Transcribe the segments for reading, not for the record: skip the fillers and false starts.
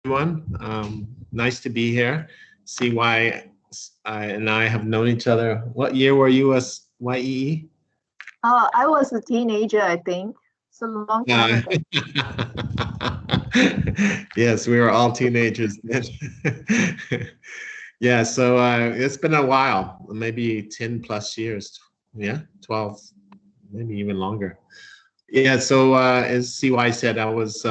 everyone. Nice to be here. CY and I have known each other. What year were you as YEE? I was a teenager, I think. It's a long time ago. Yes, we were all teenagers then. Yeah, so it's been a while, maybe 10 plus years. Yeah, 12, maybe even longer. Yeah, so as CY said, I was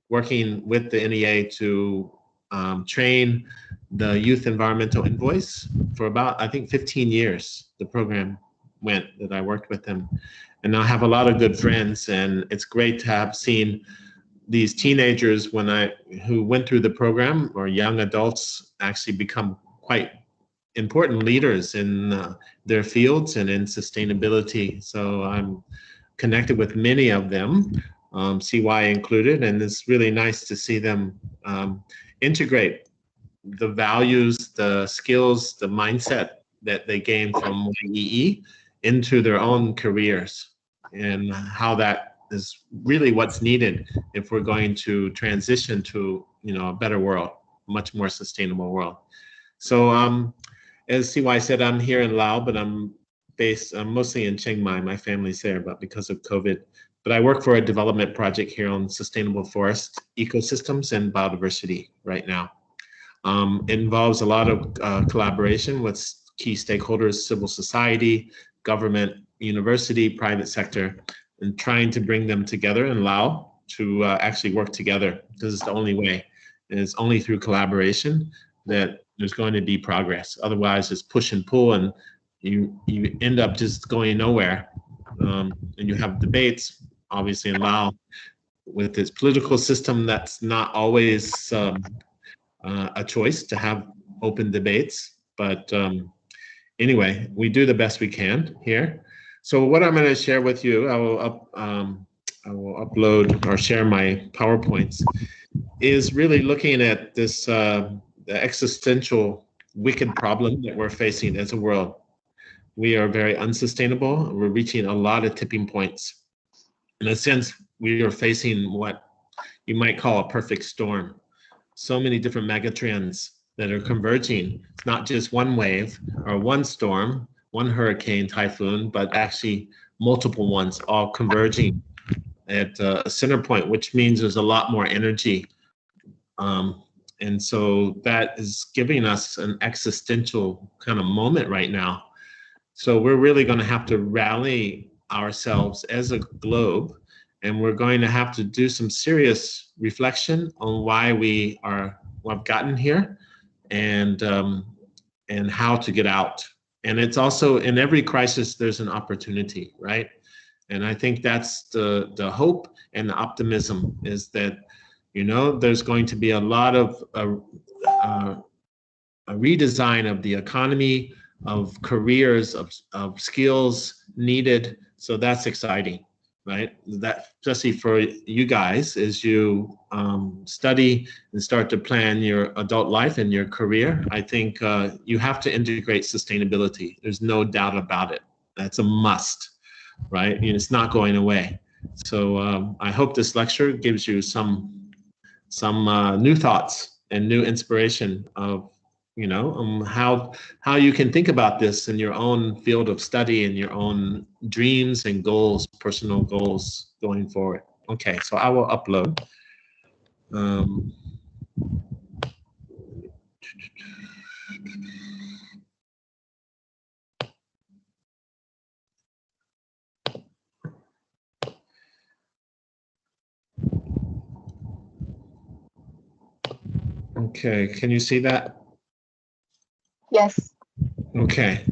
working with the NEA to train the youth environmental envoys for about, I think, 15 years. The program went that I worked with them. And I have a lot of good friends, and it's great to have seen these teenagers who went through the program, or young adults, actually become quite important leaders in their fields and in sustainability. So I'm connected with many of them, CY included, and it's really nice to see them integrate the values, the skills, the mindset that they gained from YEE into their own careers, and how that is really what's needed if we're going to transition to, a better world, much more sustainable world. So as CY said, I'm here in Laos, but I'm mostly in Chiang Mai. My family's there, but because of COVID. But I work for a development project here on sustainable forest ecosystems and biodiversity right now. It involves a lot of collaboration with key stakeholders, civil society, government, university, private sector, and trying to bring them together in Laos to actually work together, because it's the only way. And it's only through collaboration that there's going to be progress. Otherwise, it's push and pull, and you end up just going nowhere. And you have debates, obviously, in Laos with its political system. That's not always a choice to have open debates. But anyway, we do the best we can here. So what I'm going to share with you, I will upload or share my PowerPoints, is really looking at this the existential wicked problem that we're facing as a world. We are very unsustainable. We're reaching a lot of tipping points. In a sense, we are facing what you might call a perfect storm. So many different megatrends that are converging. It's not just one wave or one storm, one hurricane, typhoon, but actually multiple ones all converging at a center point, which means there's a lot more energy. And so that is giving us an existential kind of moment right now. So we're really going to have to rally ourselves as a globe, and we're going to have to do some serious reflection on why we've gotten here, and how to get out. And it's also, in every crisis, there's an opportunity, right? And I think that's the hope and the optimism, is that, there's going to be a lot of a redesign of the economy, of careers, of skills needed. So that's exciting, right? That, especially for you guys, as you study and start to plan your adult life and your career. I think you have to integrate sustainability. There's no doubt about it. That's a must, right? And it's not going away. So I hope this lecture gives you some new thoughts and new inspiration of how you can think about this in your own field of study and your own dreams and goals, personal goals going forward. Okay, so I will upload. Okay, can you see that? Yes. Okay,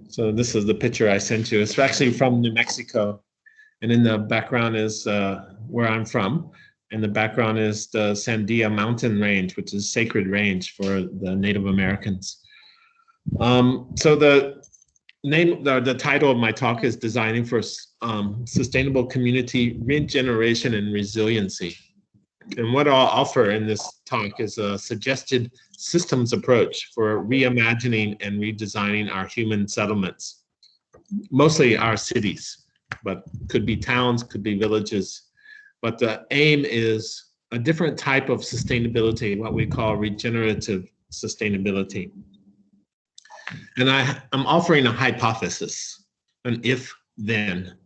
so this is the picture I sent you. It's actually from New Mexico, and in the background is where I'm from, and the background is the Sandia Mountain Range, which is sacred range for the Native Americans. So the title of my talk is Designing for Sustainable Community Regeneration and Resiliency. And what I'll offer in this talk is a suggested systems approach for reimagining and redesigning our human settlements, mostly our cities, but could be towns, could be villages. But the aim is a different type of sustainability, what we call regenerative sustainability. And I'm offering a hypothesis, an if-then.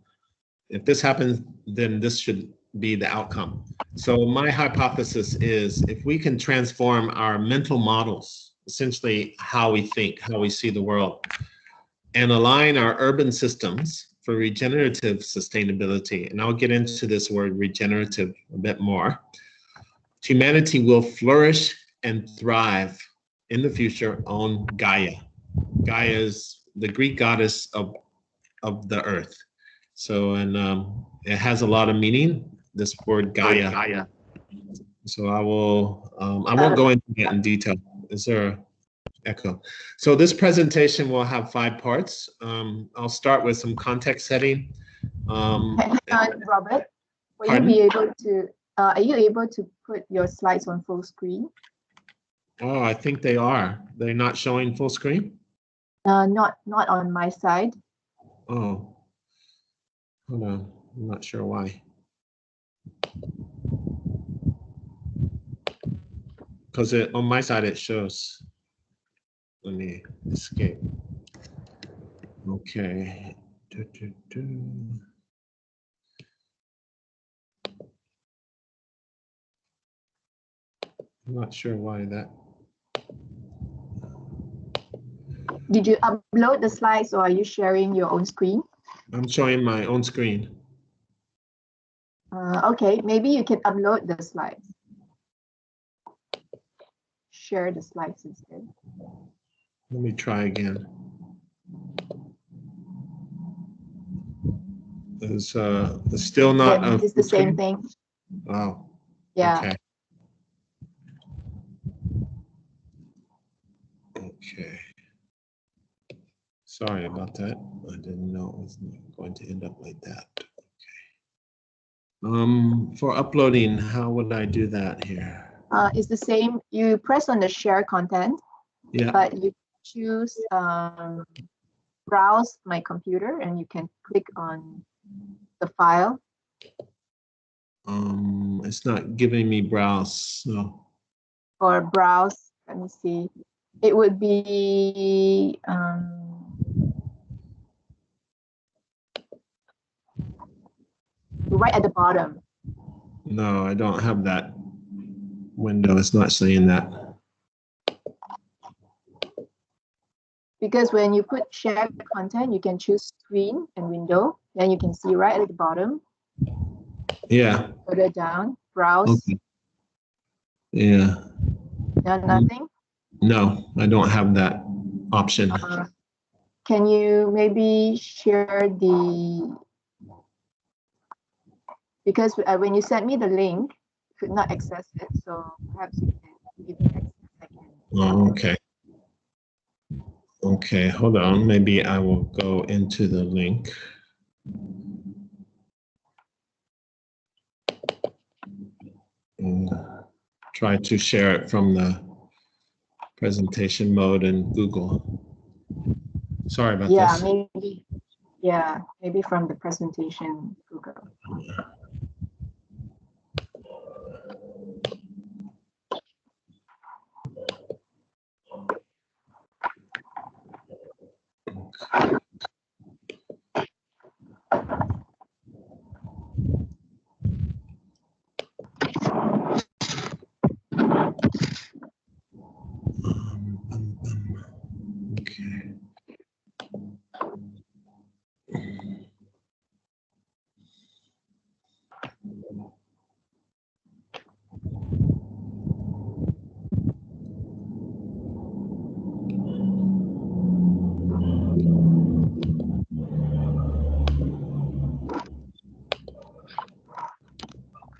If this happens, then this should be the outcome. So my hypothesis is if we can transform our mental models, essentially how we think, how we see the world, and align our urban systems for regenerative sustainability, and I'll get into this word regenerative a bit more, humanity will flourish and thrive in the future on Gaia. Gaia is the Greek goddess of the earth. So, and it has a lot of meaning, this word Gaia. So I won't go into that in detail. Is there an echo? So this presentation will have 5 parts. I'll start with some context setting. Robert, will you be able to, are you able to put your slides on full screen? Oh, I think they are. They're not showing full screen? Not on my side. Oh, hold on. I'm not sure why. Because on my side it shows. Let me escape. Okay. I'm not sure why that. Did you upload the slides or are you sharing your own screen? I'm showing my own screen. Okay, maybe you can upload the slides. Share the slides instead. Let me try again. It's still not. Yeah, it's the same thing. Oh. Yeah. Okay. Okay. Sorry about that. I didn't know it was going to end up like that. Okay. For uploading, how would I do that here? It's the same. You press on the share content. Yeah. But you choose browse my computer and you can click on the file. It's not giving me browse. No. Or browse. Let me see. It would be right at the bottom. No, I don't have that window. It's not saying that. Because when you put share content, you can choose screen and window. Then you can see right at the bottom. Yeah. Further down, browse. Okay. Yeah. Nothing? No, I don't have that option. Can you maybe share the, because when you sent me the link, you could not access it, so perhaps you can give me access. Oh, okay. Okay, hold on. Maybe I will go into the link. And try to share it from the presentation mode in Google. Sorry about this. Maybe from the presentation Google. Okay.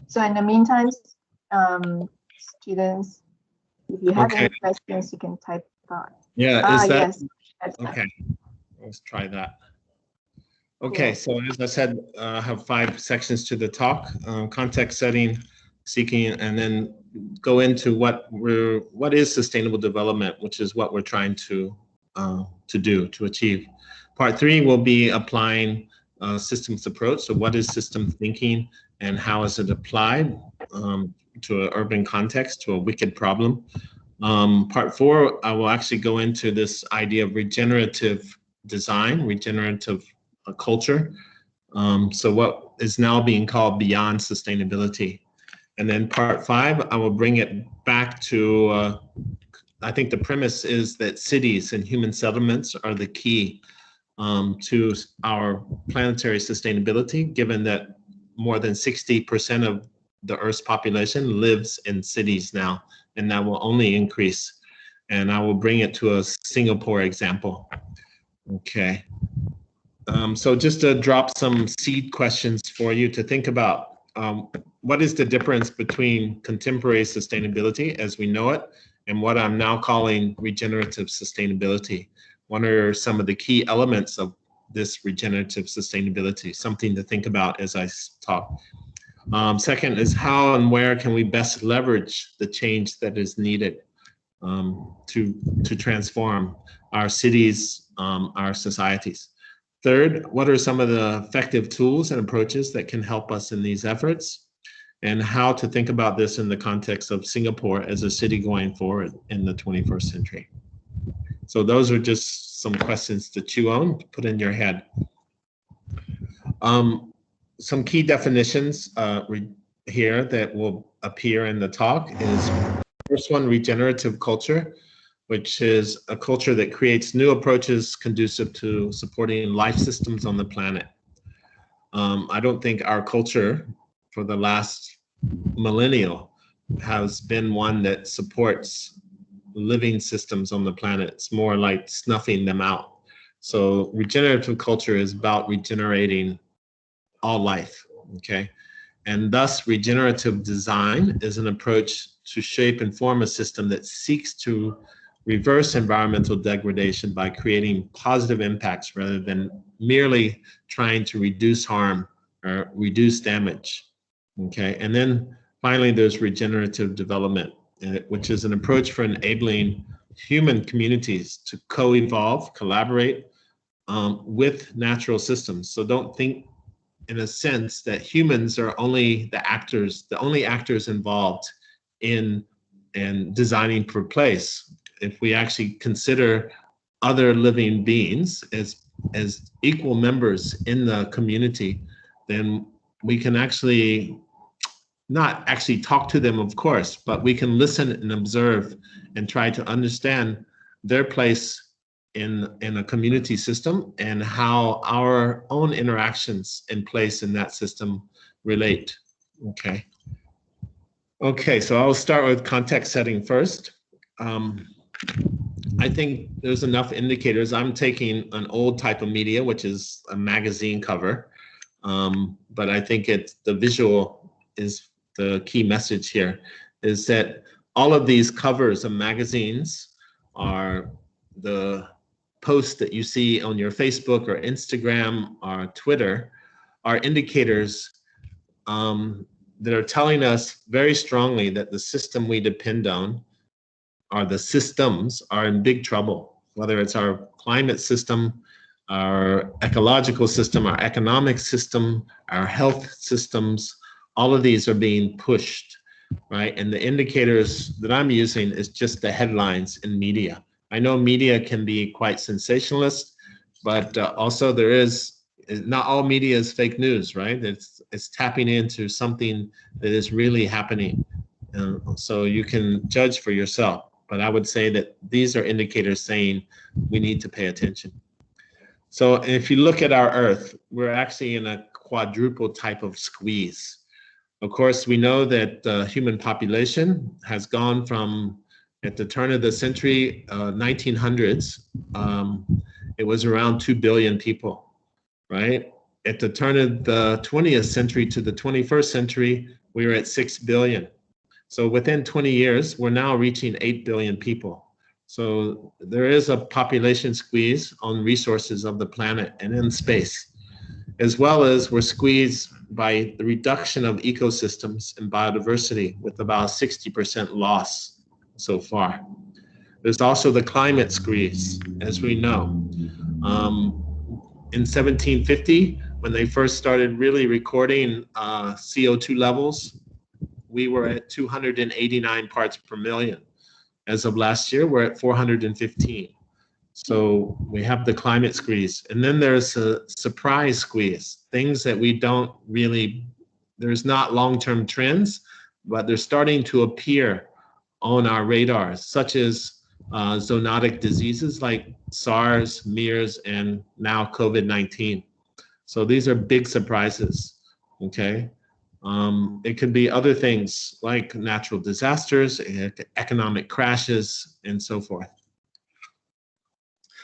So in the meantime, students, if you have Okay. any questions, you can type out. Yeah, is that? Yes, okay, let's try that. Okay, yeah. so as I said, I have 5 sections to the talk: context setting, seeking, and then go into what is sustainable development, which is what we're trying to achieve. Part 3 will be applying systems approach. So what is system thinking and how is it applied to an urban context, to a wicked problem. Part 4, I will actually go into this idea of regenerative design, regenerative culture. So what is now being called beyond sustainability. And then part 5, I will bring it back to, I think the premise is that cities and human settlements are the key to our planetary sustainability, given that more than 60% of the Earth's population lives in cities now, and that will only increase. And I will bring it to a Singapore example. Okay. So just to drop some seed questions for you to think about. What is the difference between contemporary sustainability as we know it and what I'm now calling regenerative sustainability? What are some of the key elements of this regenerative sustainability? Something to think about as I talk. Second is how and where can we best leverage the change that is needed to transform our cities, our societies. Third, what are some of the effective tools and approaches that can help us in these efforts, and how to think about this in the context of Singapore as a city going forward in the 21st century. So those are just some questions to chew on, put in your head. Some key definitions here that will appear in the talk is, first one, regenerative culture, which is a culture that creates new approaches conducive to supporting life systems on the planet. I don't think our culture for the last millennial has been one that supports living systems on the planet. It's more like snuffing them out. So regenerative culture is about regenerating all life, okay? And thus regenerative design is an approach to shape and form a system that seeks to reverse environmental degradation by creating positive impacts rather than merely trying to reduce harm or reduce damage, okay? And then finally, there's regenerative development, which is an approach for enabling human communities to co-evolve, collaborate with natural systems. So don't think in a sense that humans are only the only actors involved in designing for place. If we actually consider other living beings as equal members in the community, then we can actually not actually talk to them, of course, but we can listen and observe and try to understand their place in a community system and how our own interactions in place in that system relate. Okay, so I'll start with context setting first. I think there's enough indicators. I'm taking an old type of media, which is a magazine cover, but I think the visual is the key message here, is that all of these covers of magazines are the posts that you see on your Facebook or Instagram or Twitter are indicators that are telling us very strongly that the system we depend on, or the systems, are in big trouble, whether it's our climate system, our ecological system, our economic system, our health systems. All of these are being pushed, right? And the indicators that I'm using is just the headlines in media. I know media can be quite sensationalist, but also there is, not all media is fake news, right? It's tapping into something that is really happening. So you can judge for yourself, but I would say that these are indicators saying we need to pay attention. So if you look at our Earth, we're actually in a quadruple type of squeeze. Of course, we know that the human population has gone from, at the turn of the century, 1900s, it was around 2 billion people, right? At the turn of the 20th century to the 21st century, we were at 6 billion. So within 20 years, we're now reaching 8 billion people. So there is a population squeeze on resources of the planet and in space, as well as we're squeezed by the reduction of ecosystems and biodiversity with about 60% loss so far. There's also the climate squeeze, as we know. In 1750, when they first started really recording CO2 levels, we were at 289 parts per million. As of last year, we're at 415. So we have the climate squeeze. And then there's a surprise squeeze, things that we don't really, there's not long-term trends, but they're starting to appear on our radars, such as zoonotic diseases like SARS, MERS, and now COVID-19. So these are big surprises, okay? It could be other things like natural disasters, economic crashes, and so forth.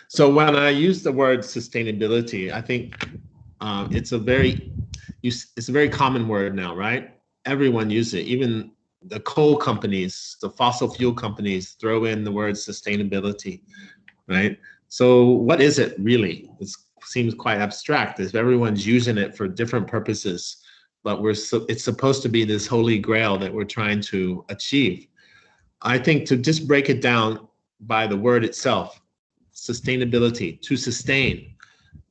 So when I use the word sustainability, I think it's a very common word now, right? Everyone uses it. Even the coal companies, the fossil fuel companies throw in the word sustainability, right? So what is it really? It seems quite abstract if everyone's using it for different purposes, but it's supposed to be this holy grail that we're trying to achieve. I think to just break it down by the word itself, sustainability, to sustain,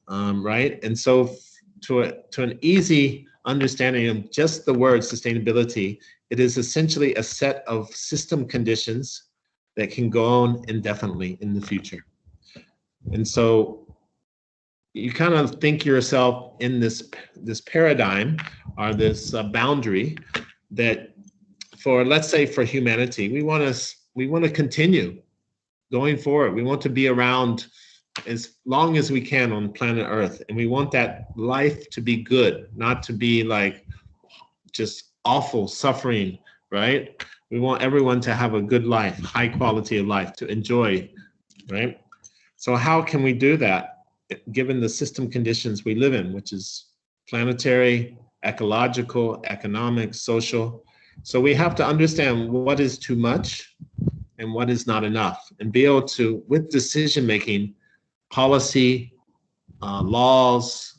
right? And so to an easy understanding of just the word sustainability, it is essentially a set of system conditions that can go on indefinitely in the future. And so you kind of think yourself in this paradigm or this boundary that for, let's say, for humanity, we want to continue going forward. We want to be around as long as we can on planet Earth, and we want that life to be good, not to be like just awful suffering, right? We want everyone to have a good life, high quality of life, to enjoy, right? So how can we do that given the system conditions we live in, which is planetary, ecological, economic, social? So we have to understand what is too much and what is not enough, and be able to, with decision making, policy, laws,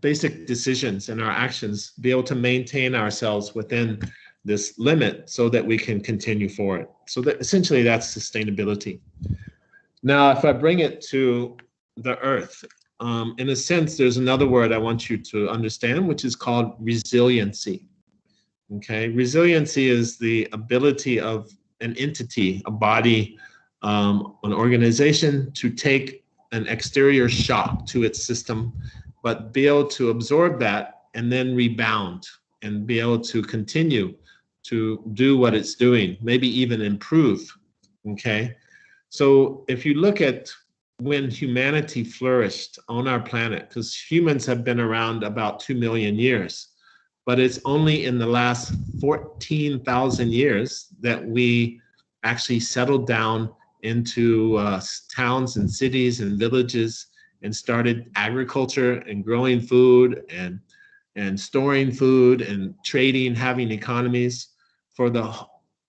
basic decisions and our actions, be able to maintain ourselves within this limit so that we can continue forward. So that essentially that's sustainability. Now, if I bring it to the earth, in a sense, there's another word I want you to understand, which is called resiliency. Okay, resiliency is the ability of an entity, a body, an organization to take an exterior shock to its system, but be able to absorb that and then rebound and be able to continue to do what it's doing, maybe even improve, okay? So if you look at when humanity flourished on our planet, because humans have been around about 2 million years, but it's only in the last 14,000 years that we actually settled down into towns and cities and villages and started agriculture and growing food and storing food and trading, having economies. For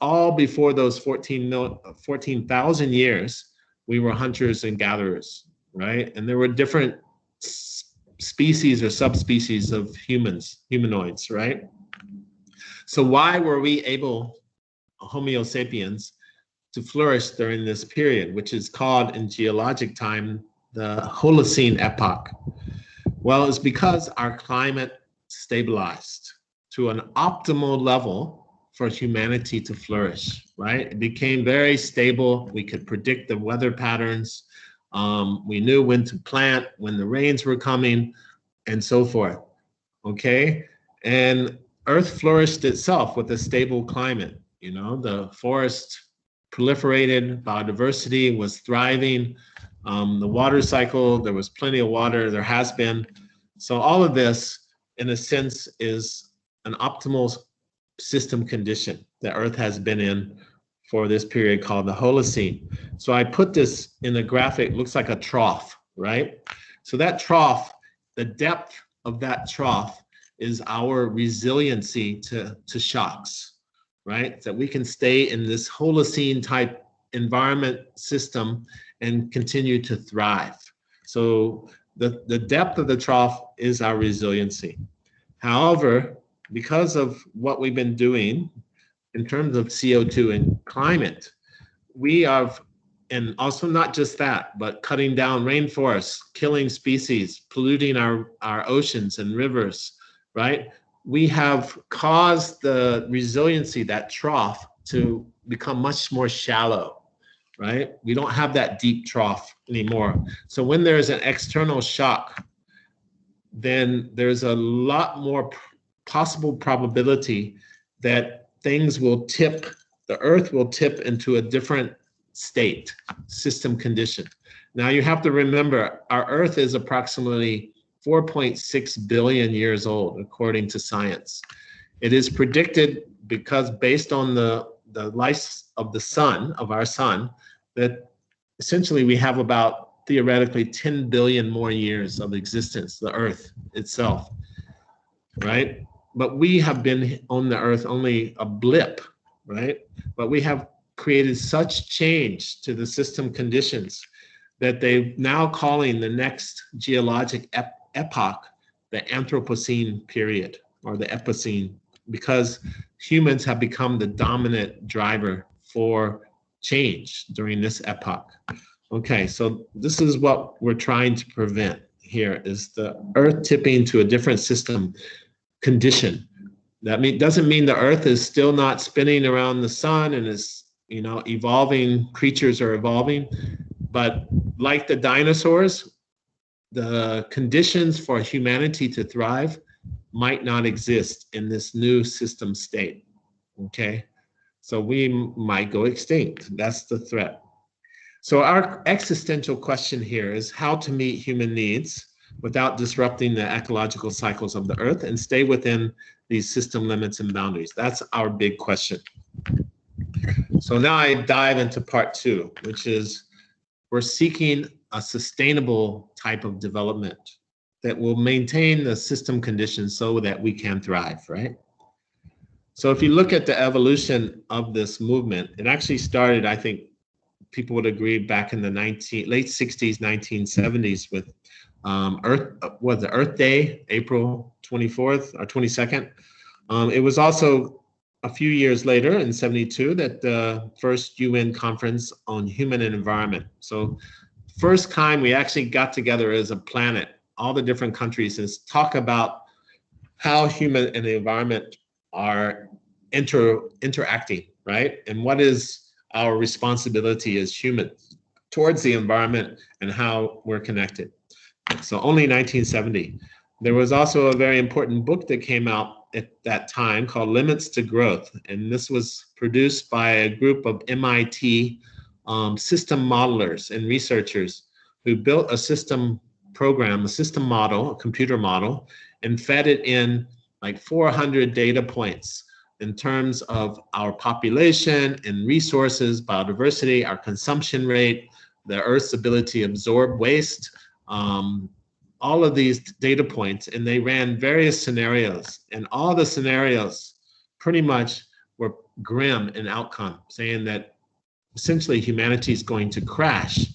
all before those 14,000 years, we were hunters and gatherers, right? And there were different species or subspecies of humanoids, right? So why were we able, Homo sapiens, to flourish during this period, which is called in geologic time the Holocene epoch? Well, it's because our climate stabilized to an optimal level for humanity to flourish, right? It became very stable. We could predict the weather patterns. We knew when to plant, when the rains were coming, and so forth, okay? And Earth flourished itself with a stable climate. You know, the forest proliferated, biodiversity was thriving, the water cycle, there was plenty of water, there has been. So all of this, in a sense, is an optimal system condition that Earth has been in for this period called the Holocene. So I put this in a graphic, looks like a trough, right? So that trough, the depth of that trough is our resiliency to shocks, right? That we can stay in this Holocene type environment system and continue to thrive. So the depth of the trough is our resiliency. However, because of what we've been doing in terms of CO2 and climate, we have, and also not just that, but cutting down rainforests, killing species, polluting our oceans and rivers, right? we have caused the resiliency, that trough, to become much more shallow, right? We don't have that deep trough anymore. So when there's an external shock, then there's a lot more possible probability that things will tip, the Earth will tip into a different state, system condition. Now you have to remember, our Earth is approximately 4.6 billion years old, according to science. It is predicted, because based on the life of the sun, of our sun, that essentially we have about theoretically 10 billion more years of existence, the Earth itself, right? But we have been on the Earth only a blip, right? But we have created such change to the system conditions that they're now calling the next geologic epoch the Anthropocene period, or the Epicene, because humans have become the dominant driver for change during this epoch. Okay, so this is what we're trying to prevent here, is the Earth tipping to a different system condition. That doesn't mean the Earth is still not spinning around the sun and is, you know, evolving, creatures are evolving, but like the dinosaurs, the conditions for humanity to thrive might not exist in this new system state, okay? So we might go extinct. That's the threat. So our existential question here is how to meet human needs without disrupting the ecological cycles of the Earth and stay within these system limits and boundaries. That's our big question. So now I dive into part two, which is we're seeking a sustainable type of development that will maintain the system conditions so that we can thrive, right? So if you look at the evolution of this movement, it actually started, I think people would agree, back in the late 60s, 1970s with Earth Day, April 24th or 22nd. It was also a few years later in 72 that the first UN conference on human and environment. So first time we actually got together as a planet, all the different countries, and talk about how human and the environment are interacting, right? And what is our responsibility as humans towards the environment and how we're connected. So only 1970. There was also a very important book that came out at that time called Limits to Growth. And this was produced by a group of MIT system modelers and researchers who built a system program, a system model, a computer model, and fed it in like 400 data points in terms of our population and resources, biodiversity, our consumption rate, the Earth's ability to absorb waste, all of these data points, and they ran various scenarios, and all the scenarios pretty much were grim in outcome, saying that essentially humanity is going to crash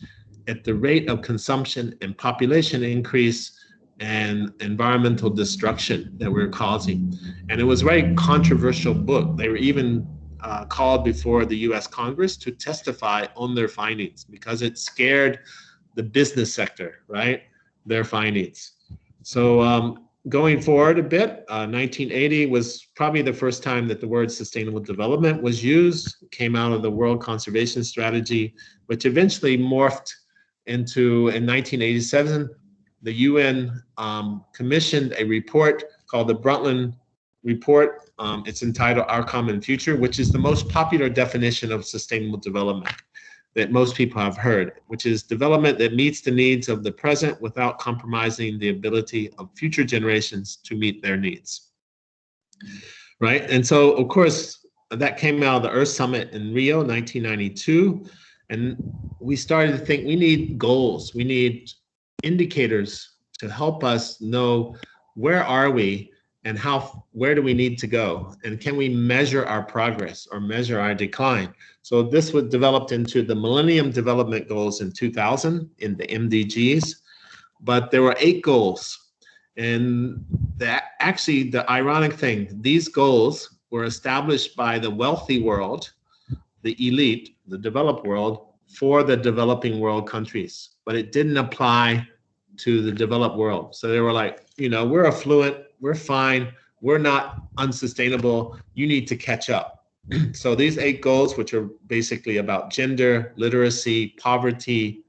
at the rate of consumption and population increase and environmental destruction that we're causing. And it was a very controversial book. They were even called before the US Congress to testify on their findings because it scared the business sector, right? Their findings. So going forward a bit, 1980 was probably the first time that the word sustainable development was used. It came out of the World Conservation Strategy, which eventually morphed into, in 1987, the UN commissioned a report called the Brundtland Report. It's entitled Our Common Future, which is the most popular definition of sustainable development that most people have heard, which is development that meets the needs of the present without compromising the ability of future generations to meet their needs, right? And so, of course, that came out of the Earth Summit in Rio, 1992, and we started to think we need goals, we need indicators to help us know where are we and where do we need to go, and can we measure our progress or measure our decline. So this was developed into the Millennium Development Goals in 2000 in the MDGs, but there were 8 goals. And actually the ironic thing, these goals were established by the wealthy world, the elite, the developed world, for the developing world countries, but it didn't apply to the developed world. So they were like, you know, we're affluent, we're fine, we're not unsustainable, you need to catch up. So these 8 goals, which are basically about gender, literacy, poverty,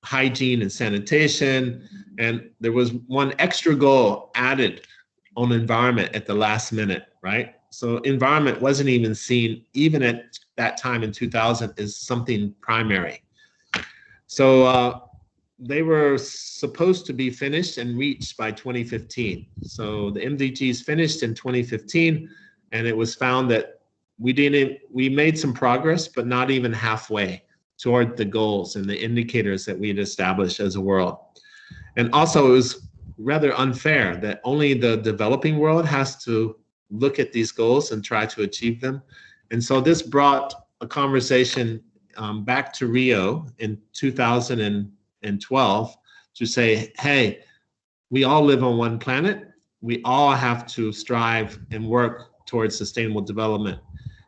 hygiene and sanitation, and there was one extra goal added on environment at the last minute, right? So environment wasn't even seen, even at that time in 2000, as something primary. So they were supposed to be finished and reached by 2015. So the MDGs finished in 2015, and it was found that we made some progress, but not even halfway toward the goals and the indicators that we had established as a world. And also it was rather unfair that only the developing world has to look at these goals and try to achieve them. And so this brought a conversation back to Rio in 2012 to say, hey, we all live on one planet. We all have to strive and work towards sustainable development.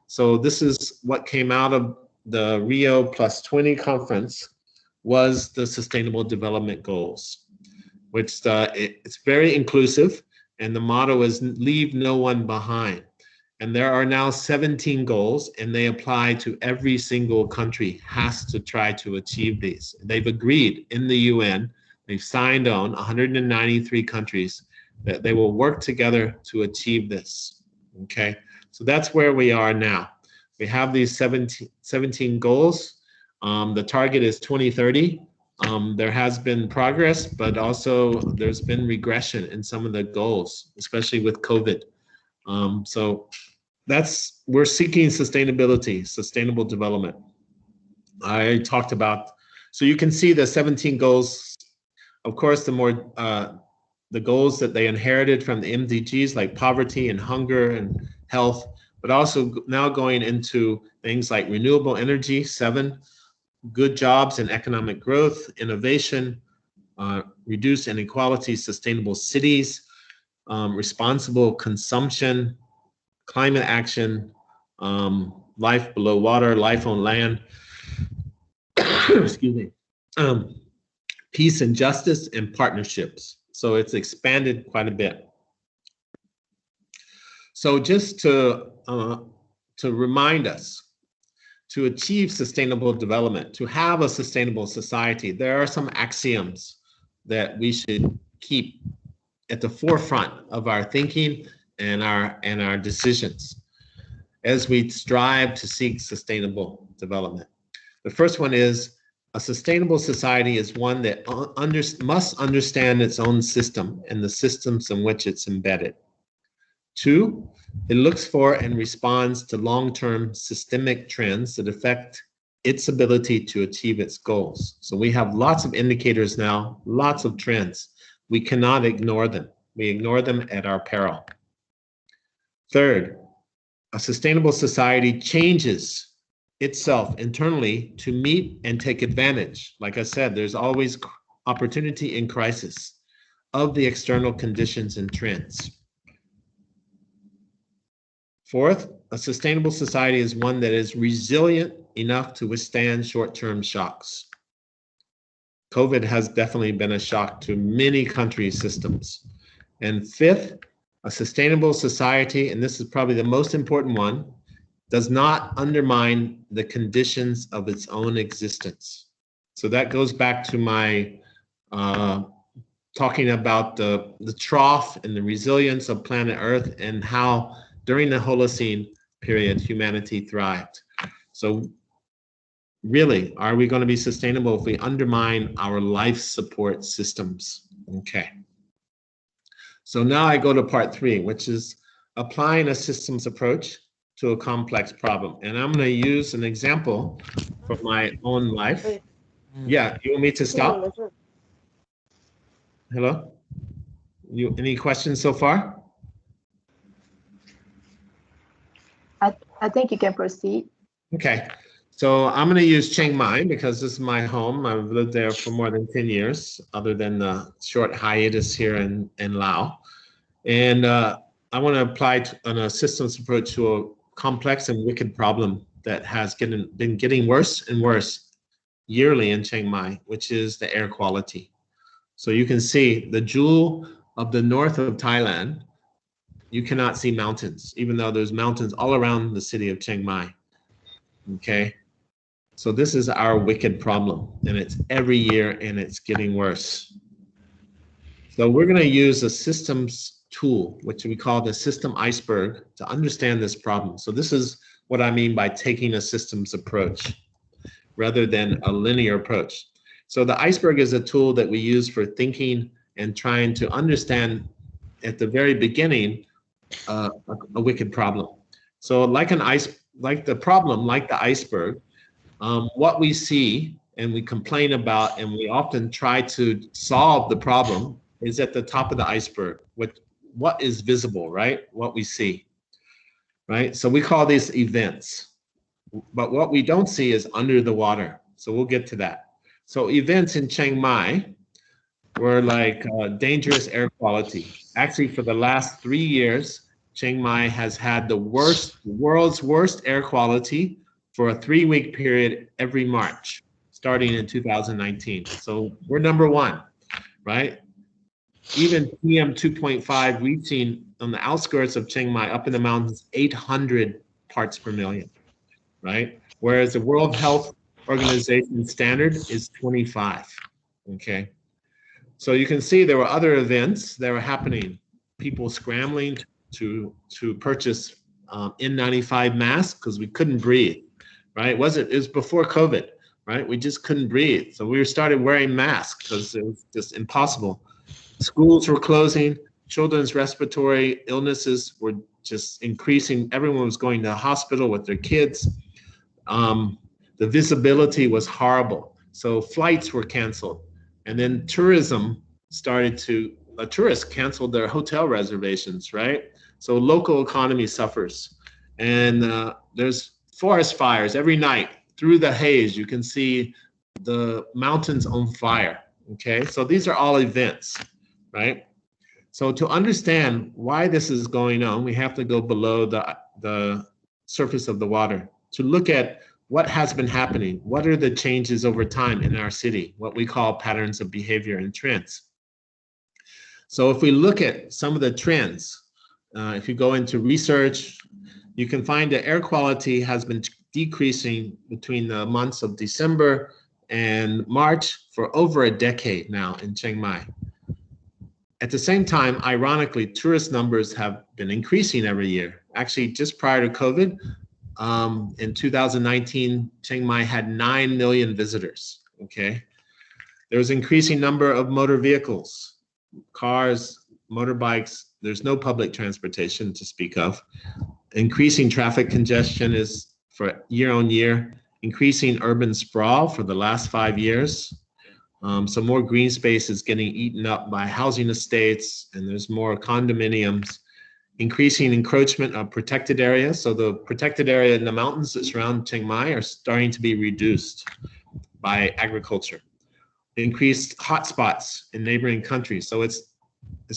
So this is what came out of the Rio +20 conference, was the Sustainable Development Goals, which it's very inclusive, and the motto is leave no one behind. And there are now 17 goals, and they apply to every single country has to try to achieve these. They've agreed in the UN, they've signed on 193 countries that they will work together to achieve this, okay? So that's where we are now. We have these 17 goals. The target is 2030. There has been progress, but also there's been regression in some of the goals, especially with COVID. So we're seeking sustainability, sustainable development. I talked about, so you can see the 17 goals. Of course, the goals that they inherited from the MDGs, like poverty and hunger and health, but also now going into things like renewable energy, 7, good jobs and economic growth, innovation, reduce inequality, sustainable cities, responsible consumption, climate action, life below water, life on land, excuse me, peace and justice, and partnerships. So it's expanded quite a bit. So just to remind us, to achieve sustainable development, to have a sustainable society, there are some axioms that we should keep at the forefront of our thinking and our decisions as we strive to seek sustainable development. The first one is, a sustainable society is one that must understand its own system and the systems in which it's embedded. 2, it looks for and responds to long-term systemic trends that affect its ability to achieve its goals. So we have lots of indicators now, lots of trends. We cannot ignore them. We ignore them at our peril. 3rd, a sustainable society changes itself internally to meet and take advantage. Like I said, there's always opportunity in crisis of the external conditions and trends. 4th, a sustainable society is one that is resilient enough to withstand short-term shocks. COVID has definitely been a shock to many countries' systems. And 5th, a sustainable society, and this is probably the most important one, does not undermine the conditions of its own existence. So that goes back to my talking about the trough and the resilience of planet Earth and how during the Holocene period, humanity thrived. So really, are we going to be sustainable if we undermine our life support systems? Okay. So now I go to part 3, which is applying a systems approach to a complex problem. And I'm going to use an example from my own life. Yeah, you want me to stop? Hello? Any questions so far? I think you can proceed. Okay, so I'm going to use Chiang Mai because this is my home. I've lived there for more than 10 years, other than the short hiatus here in Laos. And I want to apply a systems approach to a complex and wicked problem that has been getting worse and worse yearly in Chiang Mai, which is the air quality. So you can see the jewel of the north of Thailand, you cannot see mountains, even though there's mountains all around the city of Chiang Mai. Okay, so this is our wicked problem, and it's every year, and it's getting worse. So we're going to use a systems tool, which we call the System Iceberg, to understand this problem. So this is what I mean by taking a systems approach rather than a linear approach. So the iceberg is a tool that we use for thinking and trying to understand at the very beginning a wicked problem. So like the iceberg, what we see and we complain about and we often try to solve the problem is at the top of the iceberg, what is visible, right? What we see, right? So we call these events, but what we don't see is under the water. So we'll get to that. So events in Chiang Mai were like dangerous air quality. Actually, for the last 3 years, Chiang Mai has had the world's worst air quality for a 3-week period every March, starting in 2019. So we're number one, right? Even PM 2.5 reaching on the outskirts of Chiang Mai, up in the mountains, 800 parts per million, right? Whereas the World Health Organization standard is 25, okay? So you can see there were other events that were happening. People scrambling to purchase N95 masks because we couldn't breathe, right? It was before COVID, right? We just couldn't breathe. So we started wearing masks because it was just impossible. Schools were closing, children's respiratory illnesses were just increasing. Everyone was going to the hospital with their kids. The visibility was horrible. So flights were canceled. And then tourism tourists canceled their hotel reservations, right? So local economy suffers. And there's forest fires every night. Through the haze, you can see the mountains on fire, okay? So these are all events, right? So to understand why this is going on, we have to go below the surface of the water to look at what has been happening. What are the changes over time in our city? What we call patterns of behavior and trends. So if we look at some of the trends, if you go into research, you can find that air quality has been decreasing between the months of December and March for over a decade now in Chiang Mai. At the same time, ironically, tourist numbers have been increasing every year. Actually, just prior to COVID, in 2019, Chiang Mai had 9 million visitors, okay? There was an increasing number of motor vehicles, cars, motorbikes. There's no public transportation to speak of. Increasing traffic congestion is for year on year, increasing urban sprawl for the last 5 years. So more green space is getting eaten up by housing estates, and there's more condominiums. Increasing encroachment of protected areas. So the protected area in the mountains that surround Chiang Mai are starting to be reduced by agriculture. Increased hotspots in neighboring countries. So it's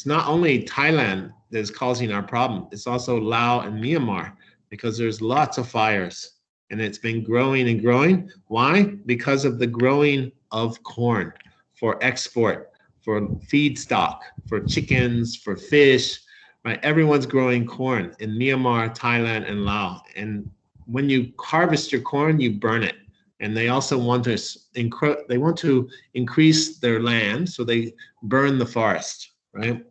not only Thailand that is causing our problem, it's also Laos and Myanmar, because there's lots of fires and it's been growing and growing. Why? Because of the growing of corn for export, for feedstock, for chickens, for fish, right? Everyone's growing corn in Myanmar, Thailand, and Laos. And when you harvest your corn, you burn it. And they also want to increase their land, so they burn the forest, right?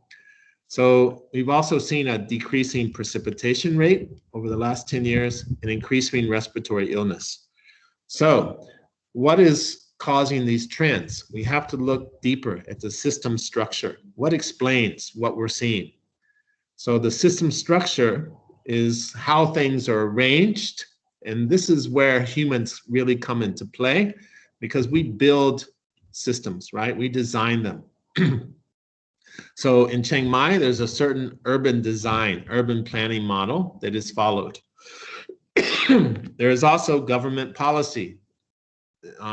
So we've also seen a decreasing precipitation rate over the last 10 years and increasing respiratory illness. So what is causing these trends? We have to look deeper at the system structure. What explains what we're seeing? So the system structure is how things are arranged. And this is where humans really come into play, because we build systems, right? We design them. So in Chiang Mai, there's a certain urban design, urban planning model that is followed. There is also government policy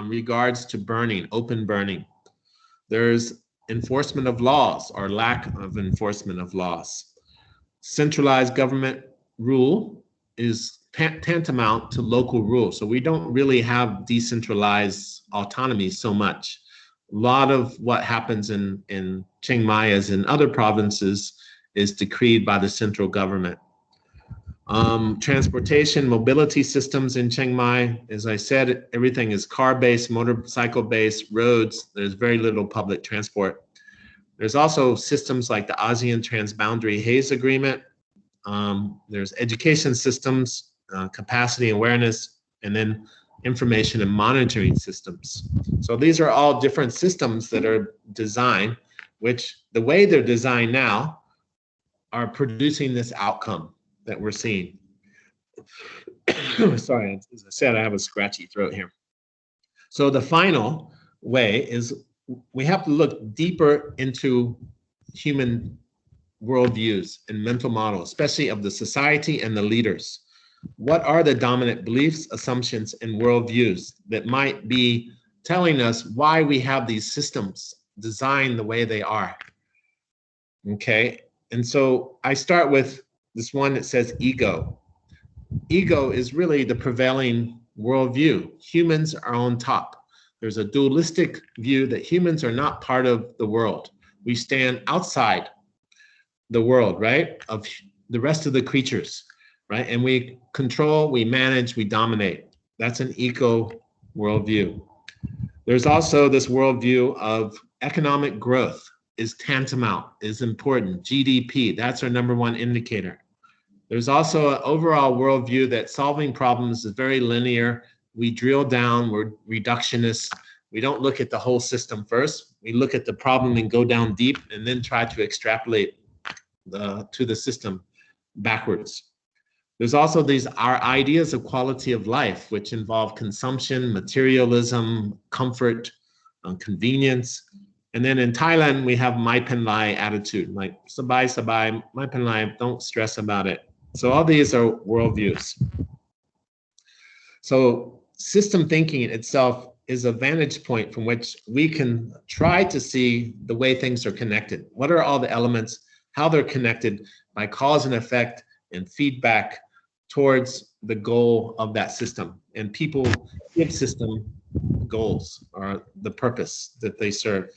regards to burning, open burning. There's enforcement of laws or lack of enforcement of laws. Centralized government rule is tantamount to local rule. So we don't really have decentralized autonomy so much. A lot of what happens in Chiang Mai as in other provinces is decreed by the central government. Transportation, mobility systems in Chiang Mai, as I said, everything is car-based, motorcycle-based, roads. There's very little public transport. There's also systems like the ASEAN Transboundary Haze Agreement. There's education systems, capacity awareness, and then information and monitoring systems. So these are all different systems that are designed, which the way they're designed now are producing this outcome that we're seeing. Sorry, as I said, I have a scratchy throat here. So the final way is we have to look deeper into human worldviews and mental models, especially of the society and the leaders. What are the dominant beliefs, assumptions, and worldviews that might be telling us why we have these systems designed the way they are? Okay, and so I start with this one that says ego. Ego is really the prevailing worldview. Humans are on top. There's a dualistic view that humans are not part of the world. We stand outside the world, right, of the rest of the creatures, right? And we control, we manage, we dominate. That's an eco worldview. There's also this worldview of economic growth is tantamount, is important. GDP, that's our number one indicator. There's also an overall worldview that solving problems is very linear. We drill down, we're reductionists. We don't look at the whole system first. We look at the problem and go down deep and then try to extrapolate to the system backwards. There's also our ideas of quality of life, which involve consumption, materialism, comfort, convenience. And then in Thailand, we have Mai Pen Lai attitude, like sabai sabai, Mai Pen Lai, don't stress about it. So all these are worldviews. So system thinking itself is a vantage point from which we can try to see the way things are connected. What are all the elements, how they're connected by cause and effect and feedback towards the goal of that system. And people give system goals or the purpose that they serve.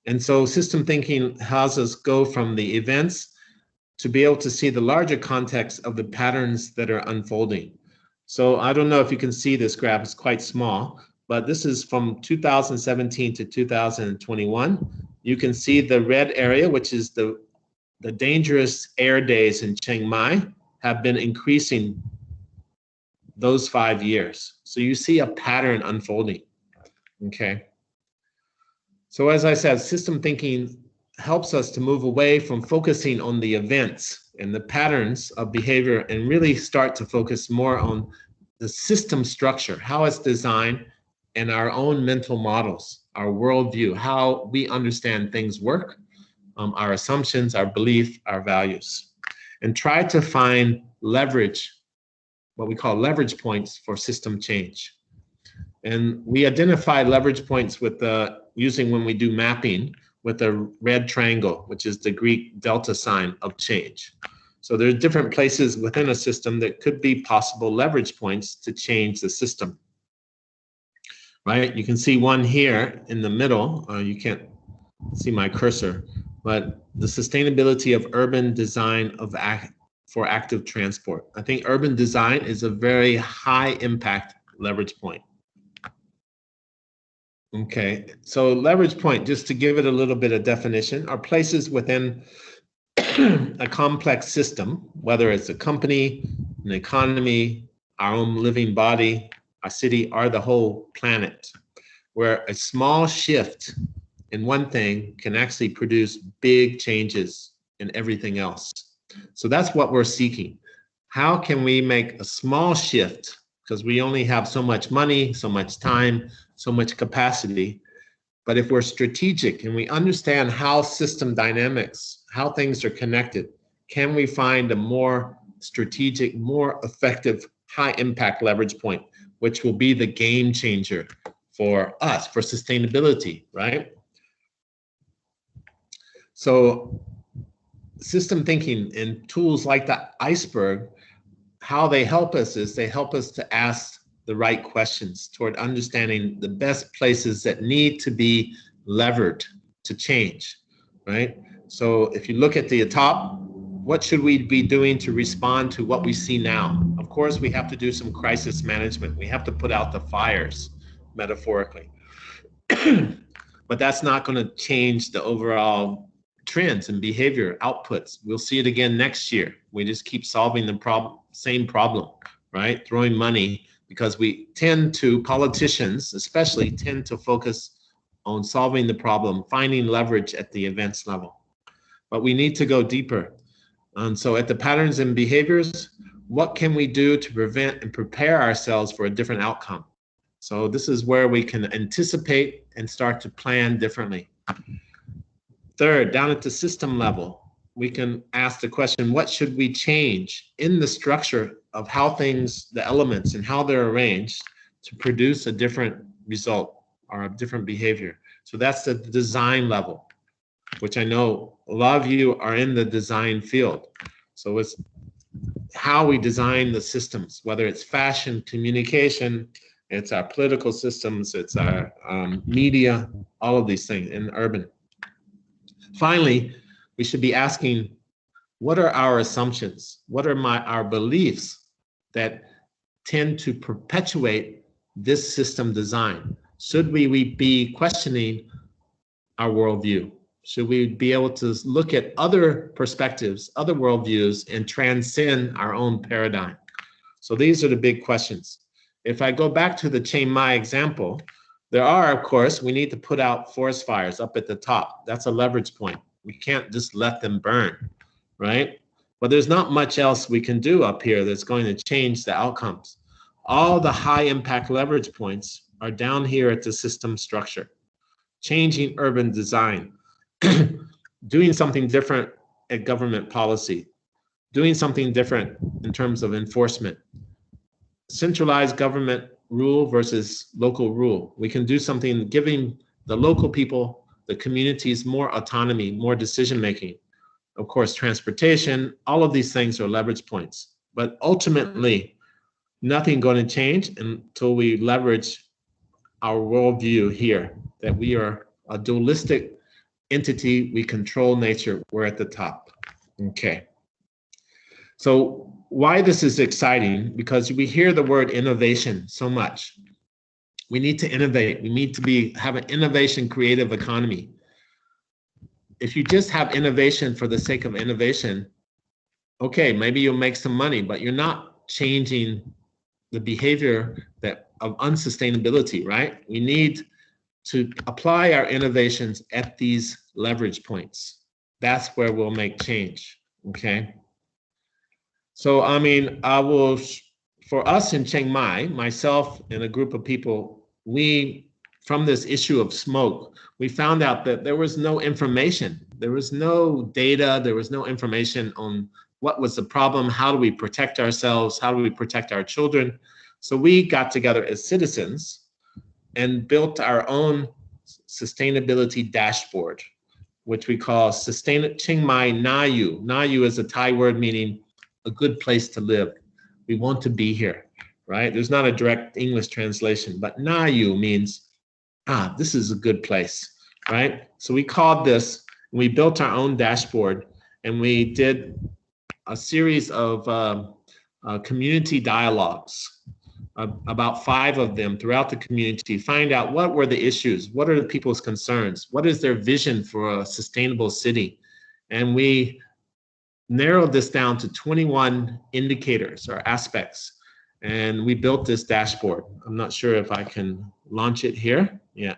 And so system thinking has us go from the events to be able to see the larger context of the patterns that are unfolding. So I don't know if you can see this graph, it's quite small, but this is from 2017 to 2021. You can see the red area, which is the dangerous air days in Chiang Mai, have been increasing those 5 years. So you see a pattern unfolding, okay? So as I said, system thinking helps us to move away from focusing on the events and the patterns of behavior and really start to focus more on the system structure, how it's designed, and our own mental models, our worldview, how we understand things work, our assumptions, our belief, our values, and try to find leverage, what we call leverage points for system change. And we identify leverage points with using when we do mapping with the red triangle, which is the Greek delta sign of change. So there are different places within a system that could be possible leverage points to change the system, right? You can see one here in the middle. You can't see my cursor, but the sustainability of urban design for active transport. I think urban design is a very high impact leverage point. Okay, so leverage point, just to give it a little bit of definition, are places within a complex system, whether it's a company, an economy, our own living body, our city, or the whole planet, where a small shift in one thing can actually produce big changes in everything else. So that's what we're seeking. How can we make a small shift, because we only have so much money, so much time, so much capacity, but if we're strategic and we understand how system dynamics, how things are connected, can we find a more strategic, more effective, high impact leverage point, which will be the game changer for us, for sustainability, right? So system thinking and tools like the iceberg, how they help us is they help us to ask the right questions toward understanding the best places that need to be levered to change, right? So if you look at the top, what should we be doing to respond to what we see now? Of course, we have to do some crisis management. We have to put out the fires, metaphorically. But that's not going to change the overall trends and behavior outputs. We'll see it again next year. We just keep solving the same problem, right? Throwing money, because we tend to, politicians especially, tend to focus on solving the problem, finding leverage at the events level. But we need to go deeper. And so at the patterns and behaviors, what can we do to prevent and prepare ourselves for a different outcome? So this is where we can anticipate and start to plan differently. Third, down at the system level, we can ask the question, what should we change in the structure of how things, the elements and how they're arranged to produce a different result or a different behavior? So that's the design level, which I know a lot of you are in the design field. So it's how we design the systems, whether it's fashion, communication, it's our political systems, it's our media, all of these things in urban. Finally, we should be asking, what are our assumptions? What are our beliefs that tend to perpetuate this system design? Should we be questioning our worldview? Should we be able to look at other perspectives, other worldviews, and transcend our own paradigm? So these are the big questions. If I go back to the Chiang Mai example, there are, of course, we need to put out forest fires up at the top. That's a leverage point. We can't just let them burn, right? But there's not much else we can do up here that's going to change the outcomes. All the high impact leverage points are down here at the system structure. Changing urban design, doing something different at government policy, doing something different in terms of enforcement, centralized government rule versus local rule. We can do something giving the local people, the communities more autonomy, more decision-making. Of course, transportation, all of these things are leverage points. But ultimately, nothing going to change until we leverage our worldview here, that we are a dualistic entity, we control nature, we're at the top. Okay. So why this is exciting, because we hear the word innovation so much. We need to innovate. We need to have an innovation creative economy. If you just have innovation for the sake of innovation, okay, maybe you'll make some money, but you're not changing the behavior of unsustainability, right? We need to apply our innovations at these leverage points. That's where we'll make change, okay? So, I mean, for us in Chiang Mai, myself and a group of people, from this issue of smoke, we found out that there was no information. There was no data. There was no information on what was the problem. How do we protect ourselves? How do we protect our children? So we got together as citizens and built our own sustainability dashboard, which we call Chiang Mai Na Yu. Na Yu is a Thai word meaning a good place to live. We want to be here, right? There's not a direct English translation, but Na Yu means, this is a good place, right? So we called this, we built our own dashboard, and we did a series of community dialogues, about 5 of them throughout the community, find out what were the issues, what are the people's concerns, what is their vision for a sustainable city. And we narrowed this down to 21 indicators or aspects. And we built this dashboard. I'm not sure if I can launch it here. Yeah.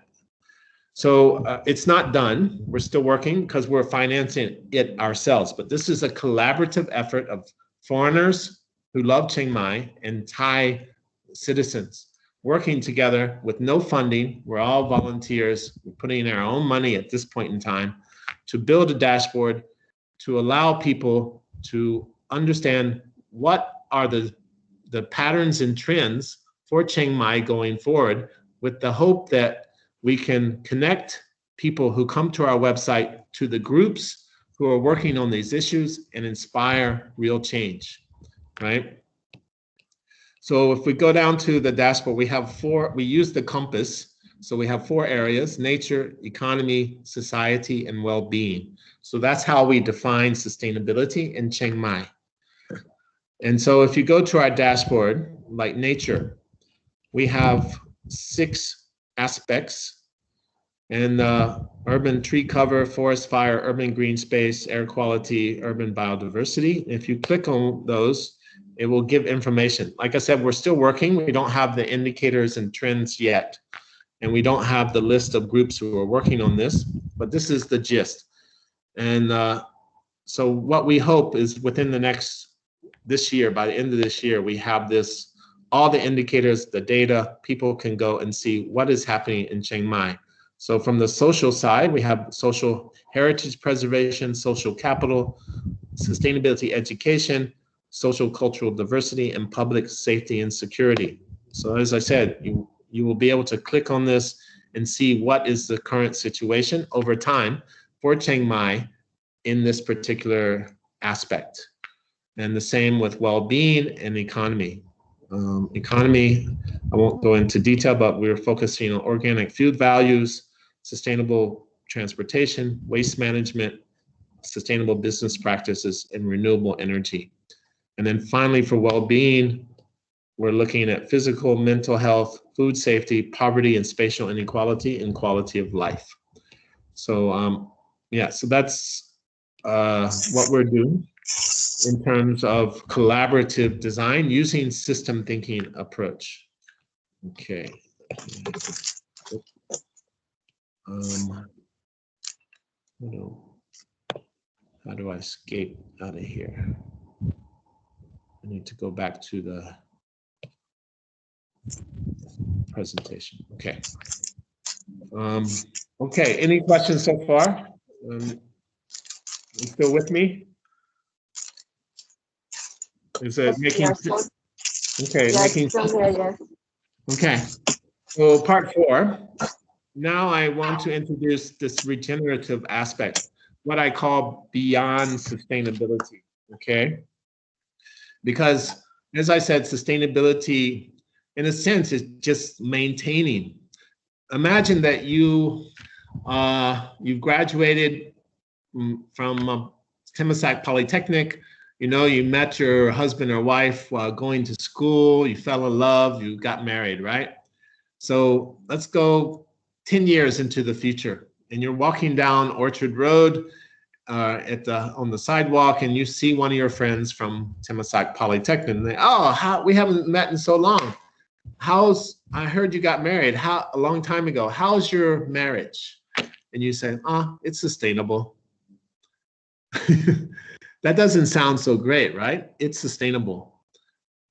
So it's not done. We're still working because we're financing it ourselves. But this is a collaborative effort of foreigners who love Chiang Mai and Thai citizens working together with no funding. We're all volunteers. We're putting in our own money at this point in time to build a dashboard to allow people to understand what are the patterns and trends for Chiang Mai going forward, with the hope that we can connect people who come to our website to the groups who are working on these issues and inspire real change, right? So if we go down to the dashboard, we have 4, we use the compass So we have 4 areas: nature, economy, society, and well-being. So that's how we define sustainability in Chiang Mai. And so if you go to our dashboard, like nature, we have 6 aspects, and urban tree cover, forest fire, urban green space, air quality, urban biodiversity. If you click on those, it will give information. Like I said, we're still working. We don't have the indicators and trends yet, and we don't have the list of groups who are working on this, but this is the gist. And so what we hope is within this year, by the end of this year, we have this, all the indicators, the data, people can go and see what is happening in Chiang Mai. So from the social side, we have social heritage preservation, social capital, sustainability education, social cultural diversity, and public safety and security. So as I said, you will be able to click on this and see what is the current situation over time for Chiang Mai in this particular aspect. And the same with well-being and economy. Economy, I won't go into detail, but we're focusing on organic food values, sustainable transportation, waste management, sustainable business practices, and renewable energy. And then finally, for well-being, we're looking at physical, mental health, food safety, poverty and spatial inequality, and quality of life. So yeah, so that's what we're doing in terms of collaborative design using system thinking approach. Okay. How do I escape out of here? I need to go back to the presentation. Okay. Okay, any questions so far? You still with me? Is it making? Okay, yes, making. still here, yes. Okay. So part 4. Now I want to introduce this regenerative aspect, what I call beyond sustainability. Okay. Because as I said, sustainability, in a sense, is just maintaining. Imagine that you've graduated from Temasak Polytechnic. You know, you met your husband or wife while going to school. You fell in love. You got married, right? So let's go 10 years into the future, and you're walking down Orchard Road on the sidewalk, and you see one of your friends from Temasak Polytechnic, and they, we haven't met in so long. I heard you got married a long time ago. How's your marriage? And you say, it's sustainable. That doesn't sound so great, right? It's sustainable.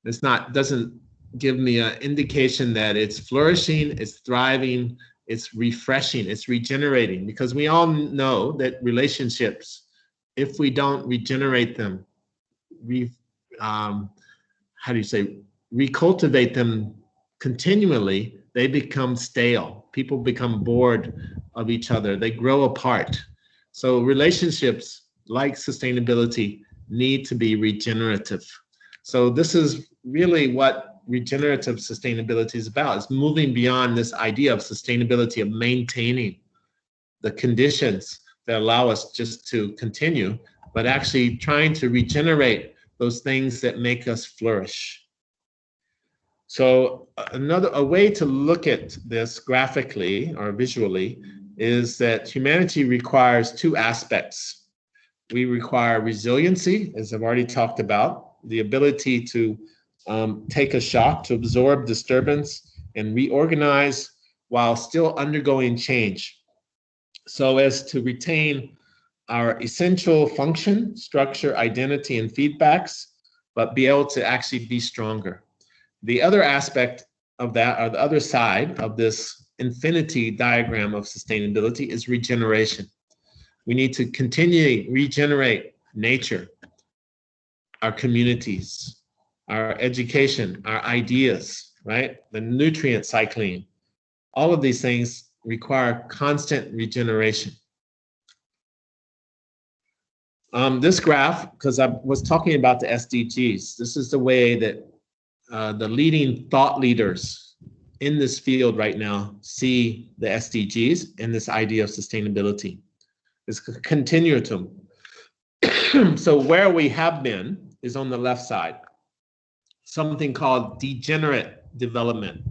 Doesn't give me an indication that it's flourishing, it's thriving, it's refreshing, it's regenerating, because we all know that relationships, if we don't regenerate them, recultivate them continually, they become stale. People become bored of each other. They grow apart. So relationships, like sustainability, need to be regenerative. So this is really what regenerative sustainability is about. It's moving beyond this idea of sustainability, of maintaining the conditions that allow us just to continue, but actually trying to regenerate those things that make us flourish. So a way to look at this graphically or visually is that humanity requires 2 aspects. We require resiliency, as I've already talked about, the ability to take a shock, to absorb disturbance and reorganize while still undergoing change, so as to retain our essential function, structure, identity, and feedbacks, but be able to actually be stronger. The other aspect of that, or the other side of this infinity diagram of sustainability, is regeneration. We need to continually regenerate nature, our communities, our education, our ideas, right? The nutrient cycling. All of these things require constant regeneration. This graph, because I was talking about the SDGs, this is the way that the leading thought leaders in this field right now see the SDGs and this idea of sustainability. It's a continuum. So where we have been is on the left side, something called degenerate development.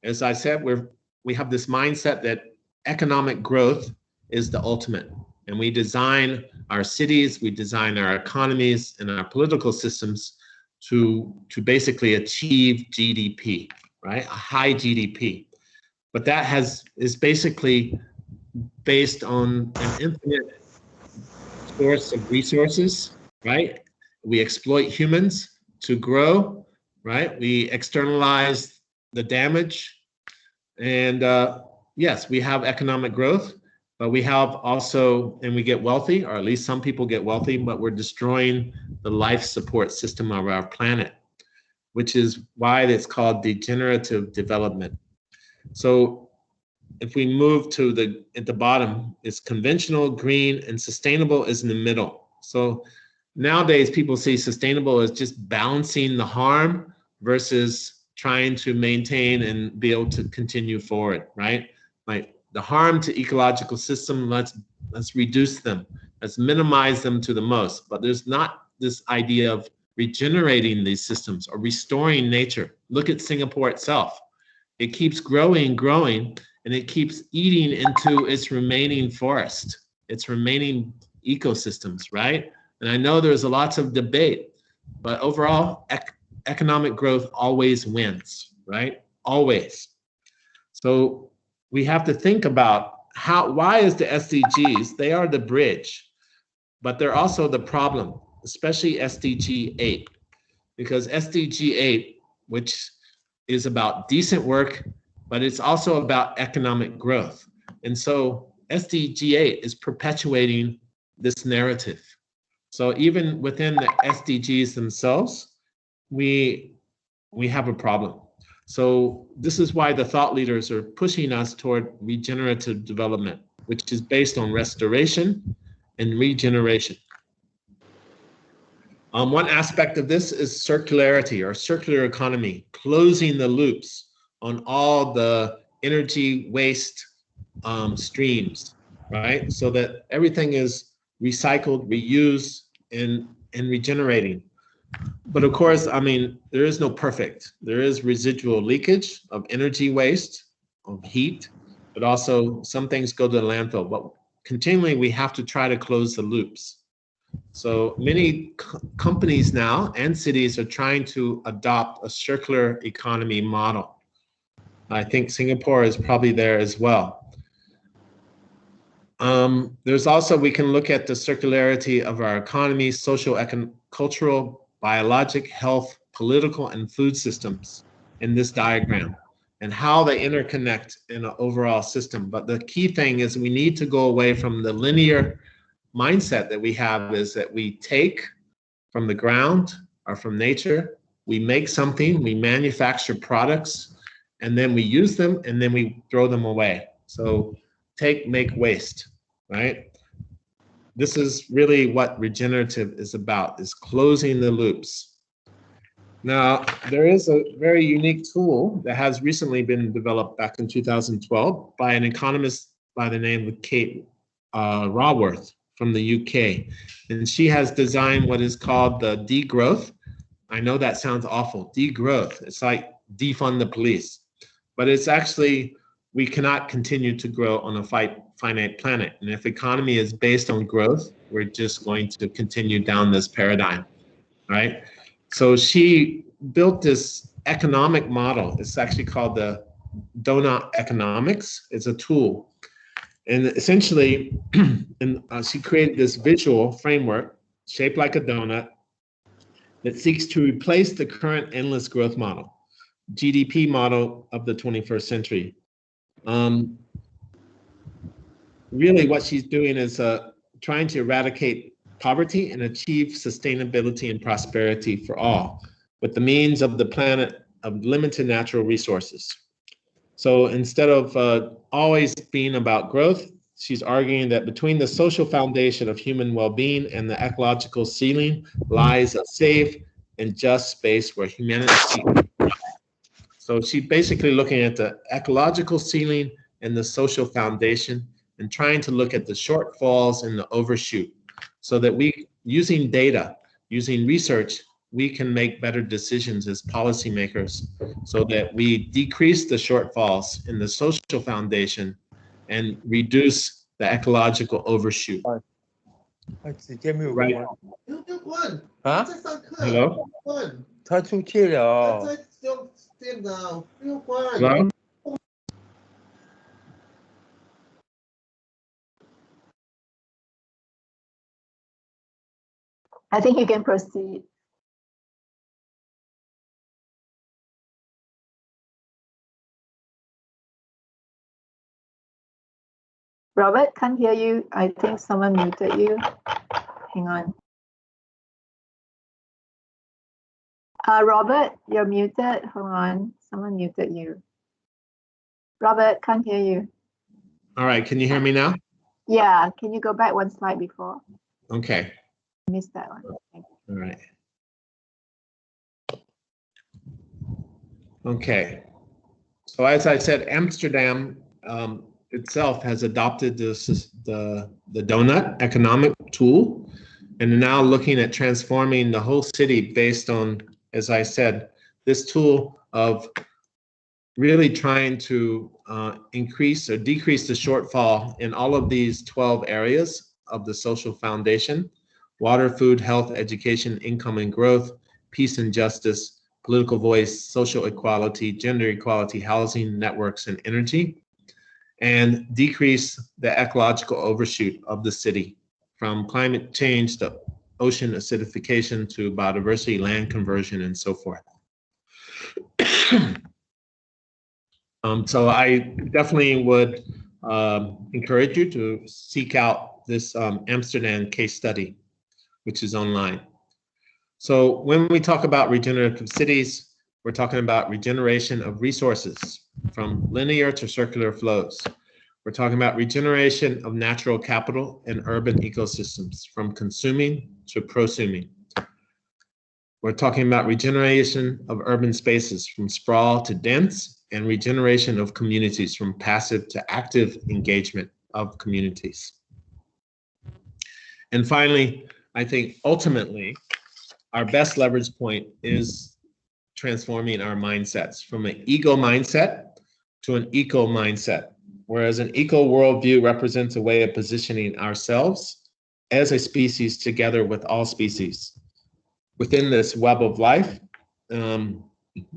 As I said, we have this mindset that economic growth is the ultimate, and we design our cities, we design our economies and our political systems to basically achieve GDP, right? A high GDP. But that is basically based on an infinite source of resources, right? We exploit humans to grow, right? We externalize the damage. And yes, we have economic growth, but we have also, and we get wealthy, or at least some people get wealthy, but we're destroying the life support system of our planet, which is why it's called degenerative development. So if we move to at the bottom, it's conventional, green, and sustainable is in the middle. So nowadays people see sustainable as just balancing the harm versus trying to maintain and be able to continue forward, right? Like the harm to ecological system, let's reduce them, let's minimize them to the most. But there's not this idea of regenerating these systems or restoring nature. Look at Singapore itself. It keeps growing, and it keeps eating into its remaining forest, its remaining ecosystems, right? And I know there's lots of debate, but overall, economic growth always wins, right? Always. So we have to think about why is the SDGs, they are the bridge, but they're also the problem, especially SDG 8, because SDG 8, which is about decent work, but it's also about economic growth. And so SDG 8 is perpetuating this narrative. So even within the SDGs themselves, we have a problem. So this is why the thought leaders are pushing us toward regenerative development, which is based on restoration and regeneration. One aspect of this is circularity, or circular economy, closing the loops on all the energy waste streams, right? So that everything is recycled, reused, and regenerating. But of course, I mean, there is no perfect. There is residual leakage of energy waste, of heat, but also some things go to the landfill. But continually, we have to try to close the loops. So many companies now and cities are trying to adopt a circular economy model. I think Singapore is probably there as well. There's also, we can look at the circularity of our economy, social, cultural, biologic, health, political, and food systems in this diagram, and how they interconnect in an overall system. But the key thing is we need to go away from the linear mindset that we have, is that we take from the ground or from nature, we make something, we manufacture products, and then we use them, and then we throw them away. So take, make, waste, right? This is really what regenerative is about, is closing the loops. Now, there is a very unique tool that has recently been developed back in 2012 by an economist by the name of Kate Raworth from the UK. And she has designed what is called the degrowth. I know that sounds awful, degrowth. It's like defund the police. But it's actually, we cannot continue to grow on a finite planet. And if economy is based on growth, we're just going to continue down this paradigm, right? So she built this economic model. It's actually called the donut economics. It's a tool. And essentially, she created this visual framework shaped like a donut that seeks to replace the current endless growth model, GDP model of the 21st century. Really what she's doing is trying to eradicate poverty and achieve sustainability and prosperity for all with the means of the planet of limited natural resources. So instead of always being about growth, she's arguing that between the social foundation of human well-being and the ecological ceiling lies a safe and just space where humanity. So she's basically looking at the ecological ceiling and the social foundation and trying to look at the shortfalls and the overshoot so that we, using data, using research, we can make better decisions as policymakers so that we decrease the shortfalls in the social foundation and reduce the ecological overshoot. Right. Huh? Hello? 他出去了。 Hello? I think you can proceed. Robert, can't hear you. I think someone muted you. Hang on. Robert, you're muted. Hold on. Someone muted you. Robert, can't hear you. All right, can you hear me now? Yeah, can you go back one slide before? Okay. Missed that one. Thank you. All right. Okay. So as I said, Amsterdam itself has adopted the donut economic tool and now looking at transforming the whole city based on, as I said, this tool of really trying to increase or decrease the shortfall in all of these 12 areas of the social foundation: water, food, health, education, income and growth, peace and justice, political voice, social equality, gender equality, housing, networks, and energy, and decrease the ecological overshoot of the city from climate change to ocean acidification to biodiversity, land conversion, and so forth. So I definitely would encourage you to seek out this Amsterdam case study, which is online. So when we talk about regenerative cities, we're talking about regeneration of resources from linear to circular flows. We're talking about regeneration of natural capital and urban ecosystems from consuming to prosuming. We're talking about regeneration of urban spaces from sprawl to dense, and regeneration of communities from passive to active engagement of communities. And finally, I think ultimately, our best leverage point is transforming our mindsets from an ego mindset to an eco mindset, whereas an eco worldview represents a way of positioning ourselves as a species together with all species within this web of life.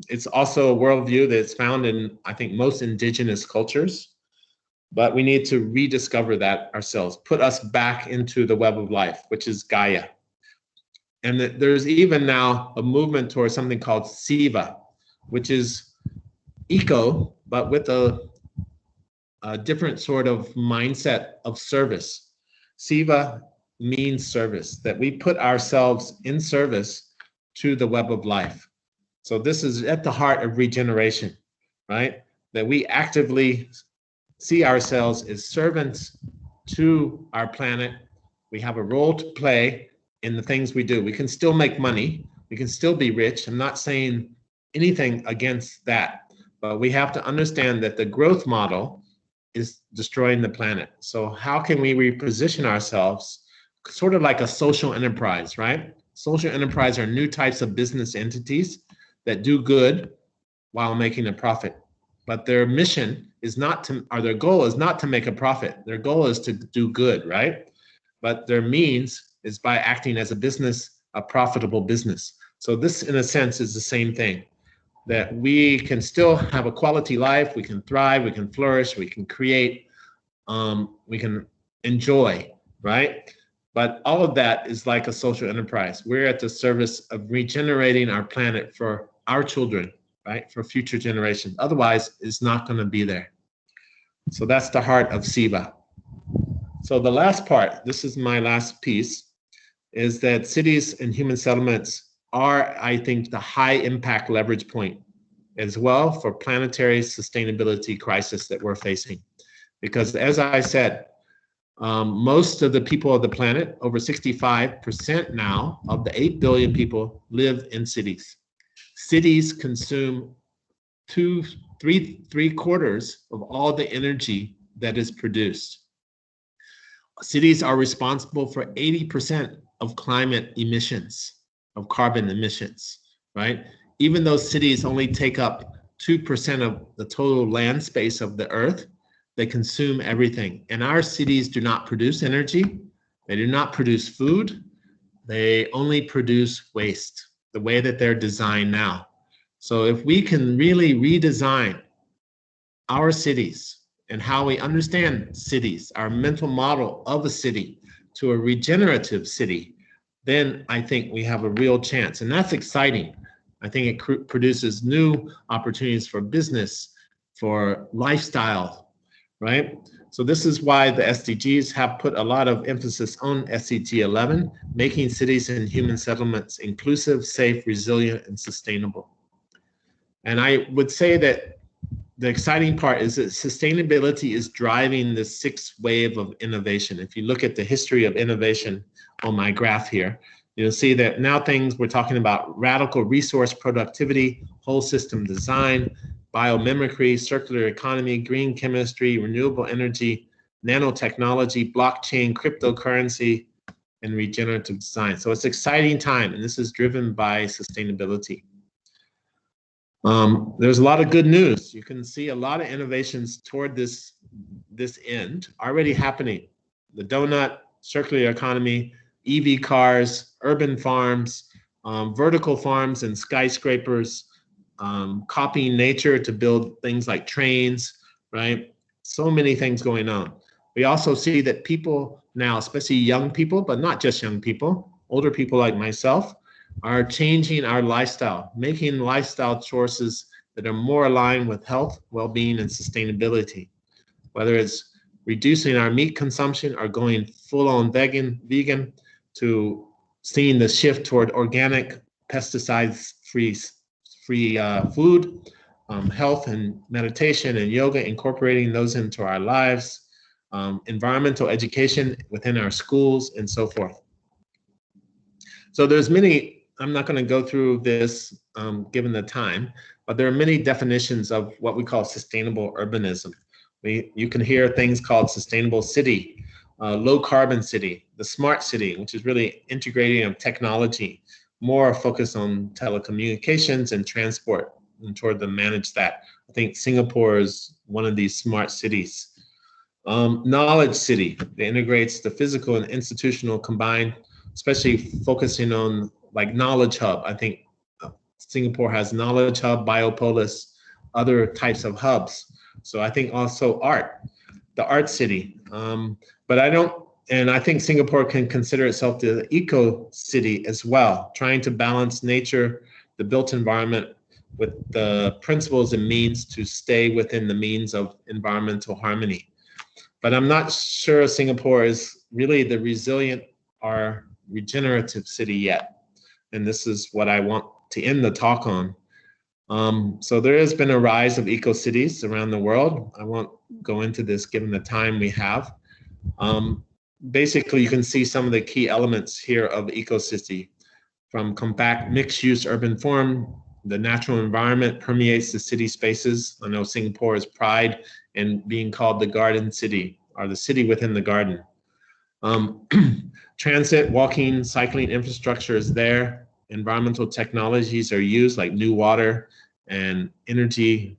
It's also a worldview that's found in, I think, most indigenous cultures, but we need to rediscover that ourselves, put us back into the web of life, which is Gaia. And there's even now a movement towards something called Siva, which is eco, but with a different sort of mindset of service. Siva means service, that we put ourselves in service to the web of life. So this is at the heart of regeneration, right? That we actively see ourselves as servants to our planet. We have a role to play in the things we do. We can still make money. We can still be rich. I'm not saying anything against that, but we have to understand that the growth model is destroying the planet. So how can we reposition ourselves sort of like a social enterprise, right? Social enterprise are new types of business entities that do good while making a profit. But their mission is not to, or their goal is not to make a profit. Their goal is to do good, right? But their means is by acting as a business, a profitable business. So this, in a sense, is the same thing, that we can still have a quality life, we can thrive, we can flourish, we can create, we can enjoy, right? But all of that is like a social enterprise. We're at the service of regenerating our planet for our children, right? For future generations. Otherwise, it's not going to be there. So that's the heart of Siva. So the last part, this is my last piece, is that cities and human settlements are, I think, the high impact leverage point as well for planetary sustainability crisis that we're facing. Because as I said, most of the people of the planet, over 65% now of the 8 billion people, live in cities. Cities consume three-quarters of all the energy that is produced. Cities are responsible for 80% of climate emissions, of carbon emissions, right? Even though cities only take up 2% of the total land space of the earth, they consume everything. And our cities do not produce energy. They do not produce food. They only produce waste, the way that they're designed now. So if we can really redesign our cities and how we understand cities, our mental model of a city to a regenerative city, then I think we have a real chance. And that's exciting. I think it produces new opportunities for business, for lifestyle, right? So this is why the SDGs have put a lot of emphasis on SDG 11, making cities and human settlements inclusive, safe, resilient, and sustainable. And I would say that the exciting part is that sustainability is driving the sixth wave of innovation. If you look at the history of innovation on my graph here, you'll see that now we're talking about radical resource productivity, whole system design, biomimicry, circular economy, green chemistry, renewable energy, nanotechnology, blockchain, cryptocurrency, and regenerative design. So it's an exciting time, and this is driven by sustainability. There's a lot of good news. You can see a lot of innovations toward this end already happening. The donut, circular economy, EV cars, urban farms, vertical farms and skyscrapers, copying nature to build things like trains, right? So many things going on. We also see that people now, especially young people, but not just young people, older people like myself, are changing our lifestyle, making lifestyle choices that are more aligned with health, well-being, and sustainability. Whether it's reducing our meat consumption or going full-on vegan, to seeing the shift toward organic, pesticides-free food, health and meditation and yoga, incorporating those into our lives, environmental education within our schools, and so forth. So there's many. I'm not going to go through this given the time, but there are many definitions of what we call sustainable urbanism. You can hear things called sustainable city, low carbon city, the smart city, which is really integrating of technology, more focused on telecommunications and transport, and toward to manage that. I think Singapore is one of these smart cities. Knowledge city, that integrates the physical and institutional combined, especially focusing on like knowledge hub. I think Singapore has knowledge hub, biopolis, other types of hubs. So I think also art, the art city. But I think Singapore can consider itself the eco city as well, trying to balance nature, the built environment, with the principles and means to stay within the means of environmental harmony. But I'm not sure Singapore is really the resilient or regenerative city yet. And this is what I want to end the talk on. So there has been a rise of eco-cities around the world. I won't go into this given the time we have. Basically, you can see some of the key elements here of eco-city. From compact mixed-use urban form, the natural environment permeates the city spaces. I know Singapore's pride in being called the garden city, or the city within the garden. Transit, walking, cycling infrastructure is there. Environmental technologies are used, like new water and energy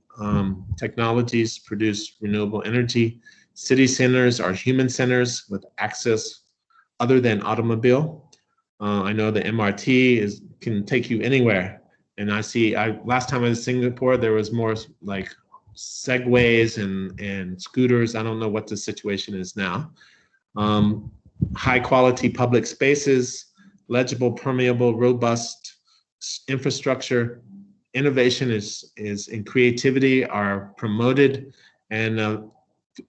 technologies produce renewable energy. City centers are human centers with access other than automobile. I know the MRT can take you anywhere. And last time I was in Singapore, there was more like segways and scooters. I don't know what the situation is now. High quality public spaces, legible, permeable, robust infrastructure. Innovation is in creativity are promoted, and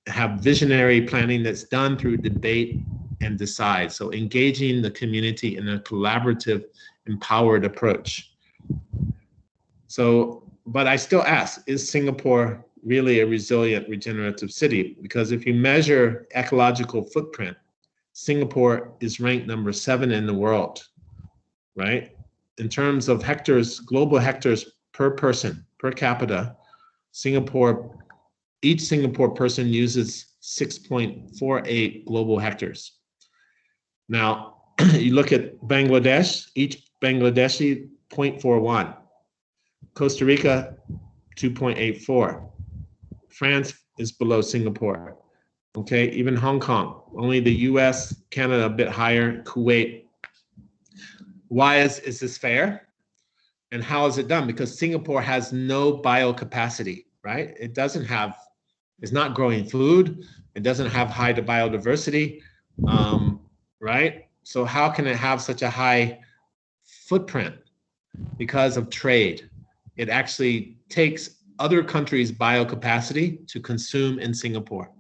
have visionary planning that's done through debate and decide. So engaging the community in a collaborative, empowered approach. So, but I still ask, is Singapore really a resilient, regenerative city? Because if you measure ecological footprint, Singapore is ranked number 7 in the world, right? In terms of hectares, global hectares per person, per capita, each Singapore person uses 6.48 global hectares. Now, you look at Bangladesh, each Bangladeshi 0.41. Costa Rica, 2.84. France is below Singapore. Okay, even Hong Kong, only the US, Canada a bit higher, Kuwait. Why is this fair? And how is it done? Because Singapore has no biocapacity, right? It's not growing food. It doesn't have high biodiversity, right? So how can it have such a high footprint? Because of trade. It actually takes other countries' biocapacity to consume in Singapore.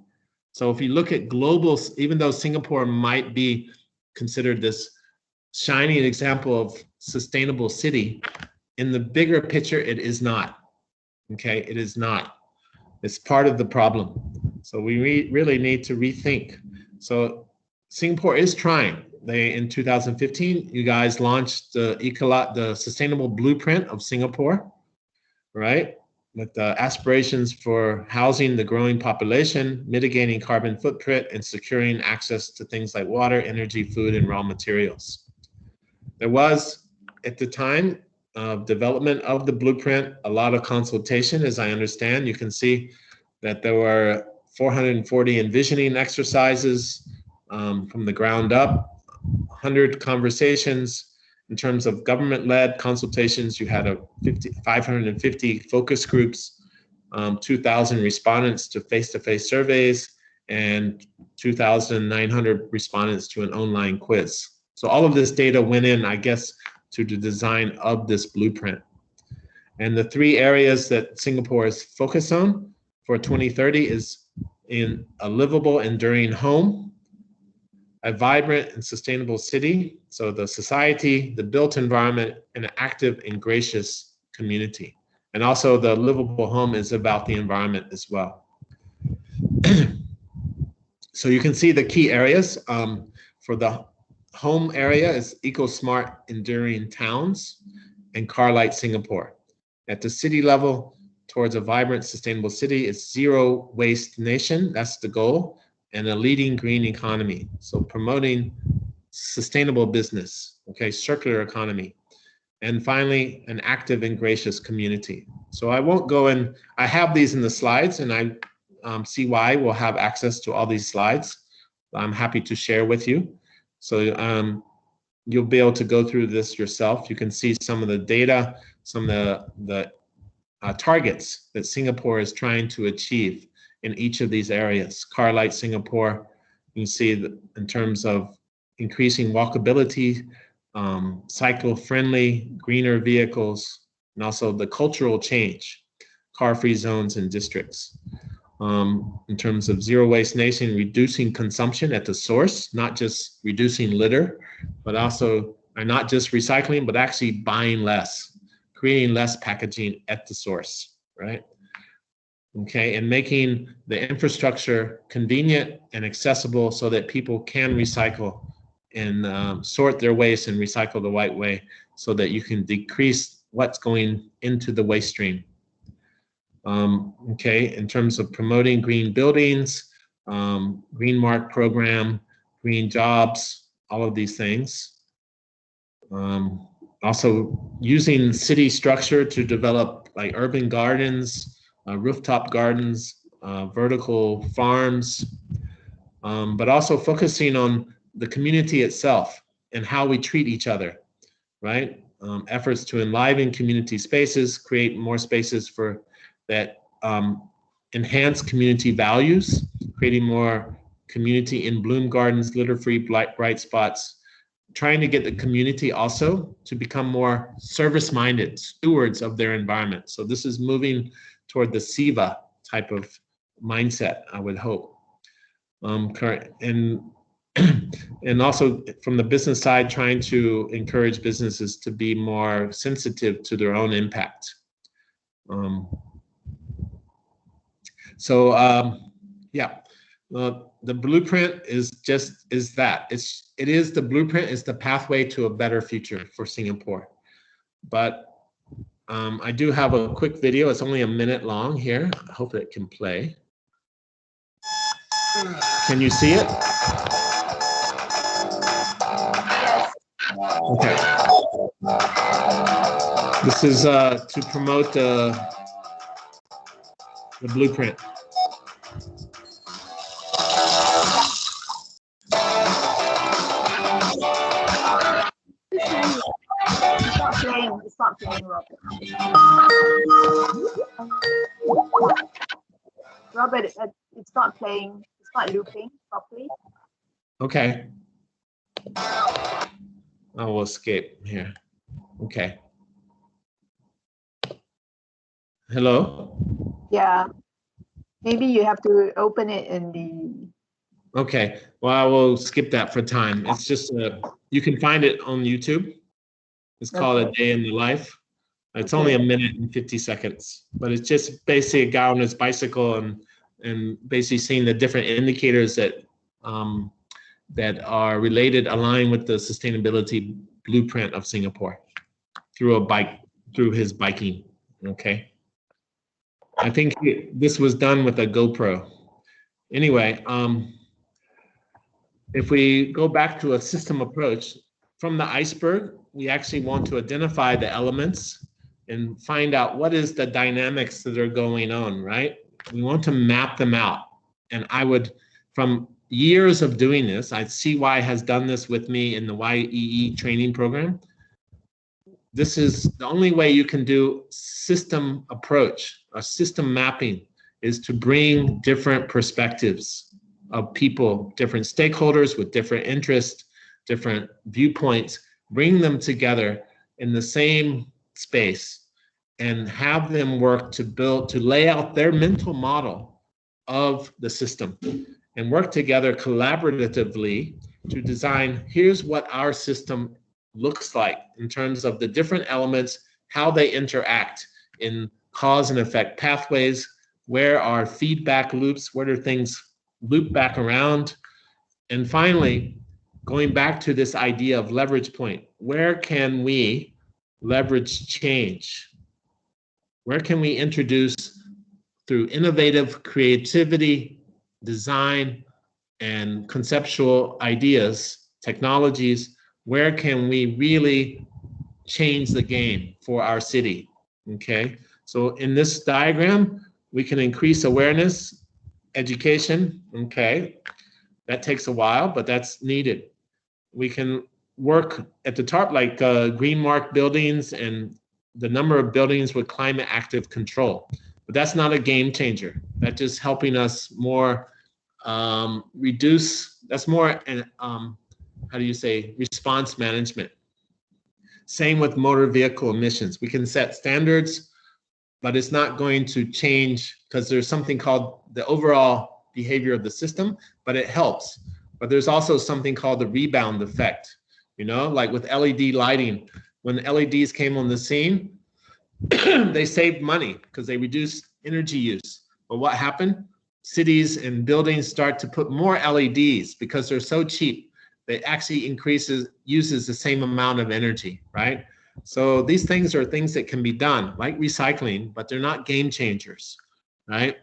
So if you look at global, even though Singapore might be considered this shining example of sustainable city, in the bigger picture, it is not. Okay, it is not. It's part of the problem. So we really need to rethink. So Singapore is trying. In 2015, you guys launched the Sustainable Blueprint of Singapore, right? With the aspirations for housing the growing population, mitigating carbon footprint, and securing access to things like water, energy, food, and raw materials. There was, at the time of development of the blueprint, a lot of consultation, as I understand. You can see that there were 440 envisioning exercises from the ground up, 100 conversations. In terms of government-led consultations, you had 550 focus groups, 2,000 respondents to face-to-face surveys, and 2,900 respondents to an online quiz. So all of this data went in, I guess, to the design of this blueprint. And the 3 areas that Singapore is focused on for 2030 is in a livable, enduring home, a vibrant and sustainable city, so the society, the built environment, and an active and gracious community. And also the livable home is about the environment as well. So you can see the key areas. For the home area is eco-smart, enduring towns, and car light Singapore. At the city level, towards a vibrant, sustainable city, it's zero waste nation, that's the goal, and a leading green economy. So promoting sustainable business, okay, circular economy. And finally, an active and gracious community. So I won't go in, I have these in the slides, and I see why we'll have access to all these slides. I'm happy to share with you. So you'll be able to go through this yourself. You can see some of the data, some of the targets that Singapore is trying to achieve in each of these areas. Car light Singapore, you can see that in terms of increasing walkability, cycle-friendly, greener vehicles, and also the cultural change, car-free zones and districts. In terms of zero waste nation, reducing consumption at the source, not just reducing litter, but also not just recycling, but actually buying less, creating less packaging at the source, right? Okay, and making the infrastructure convenient and accessible so that people can recycle and sort their waste and recycle the right way so that you can decrease what's going into the waste stream. Okay, in terms of promoting green buildings, green mark program, green jobs, all of these things. Also using city structure to develop like urban gardens, rooftop gardens, vertical farms, but also focusing on the community itself and how we treat each other, right? Efforts to enliven community spaces, create more spaces for that enhance community values, creating more community in bloom gardens, litter-free bright spots, trying to get the community also to become more service-minded stewards of their environment. So this is moving toward the SIVA type of mindset, I would hope. And also from the business side, trying to encourage businesses to be more sensitive to their own impact. Yeah, the blueprint is that. It is the blueprint, is the pathway to a better future for Singapore. But I do have a quick video. It's only a minute long here. I hope it can play. Can you see it? Okay. This is to promote the blueprint. It's not playing, Robert. Robert, it's not playing. It's not looping properly. Okay. I will escape here. Okay. Hello? Yeah. Maybe you have to open it in the... Okay. Well, I will skip that for time. It's just, you can find it on YouTube. It's called A Day in the Life. It's only a minute and 50 seconds, but it's just basically a guy on his bicycle and basically seeing the different indicators that that are related, align with the sustainability blueprint of Singapore through his biking. Okay. I think this was done with a GoPro. Anyway, if we go back to a system approach, from the iceberg, we actually want to identify the elements and find out what is the dynamics that are going on, right? We want to map them out. And I would, from years of doing this, CY has done this with me in the YEE training program. This is the only way you can do system approach, a system mapping, is to bring different perspectives of people, different stakeholders with different interests, different viewpoints, bring them together in the same space and have them work to lay out their mental model of the system and work together collaboratively to design, here's what our system looks like in terms of the different elements, how they interact in cause and effect pathways, where are feedback loops, where do things loop back around, and finally, going back to this idea of leverage point, where can we leverage change? Where can we introduce through innovative creativity, design, and conceptual ideas, technologies, where can we really change the game for our city? Okay, so in this diagram, we can increase awareness, education, okay, that takes a while, but that's needed. We can work at the top like green mark buildings and the number of buildings with climate active control, but that's not a game changer. That's just helping us more reduce, that's more, how do you say, response management. Same with motor vehicle emissions. We can set standards, but it's not going to change because there's something called the overall behavior of the system, but it helps. But there's also something called the rebound effect, you know, like with LED lighting. When LEDs came on the scene, they saved money because they reduced energy use. But what happened? Cities and buildings start to put more LEDs because they're so cheap. They actually uses the same amount of energy, right? So these things are things that can be done, like recycling, but they're not game changers, right?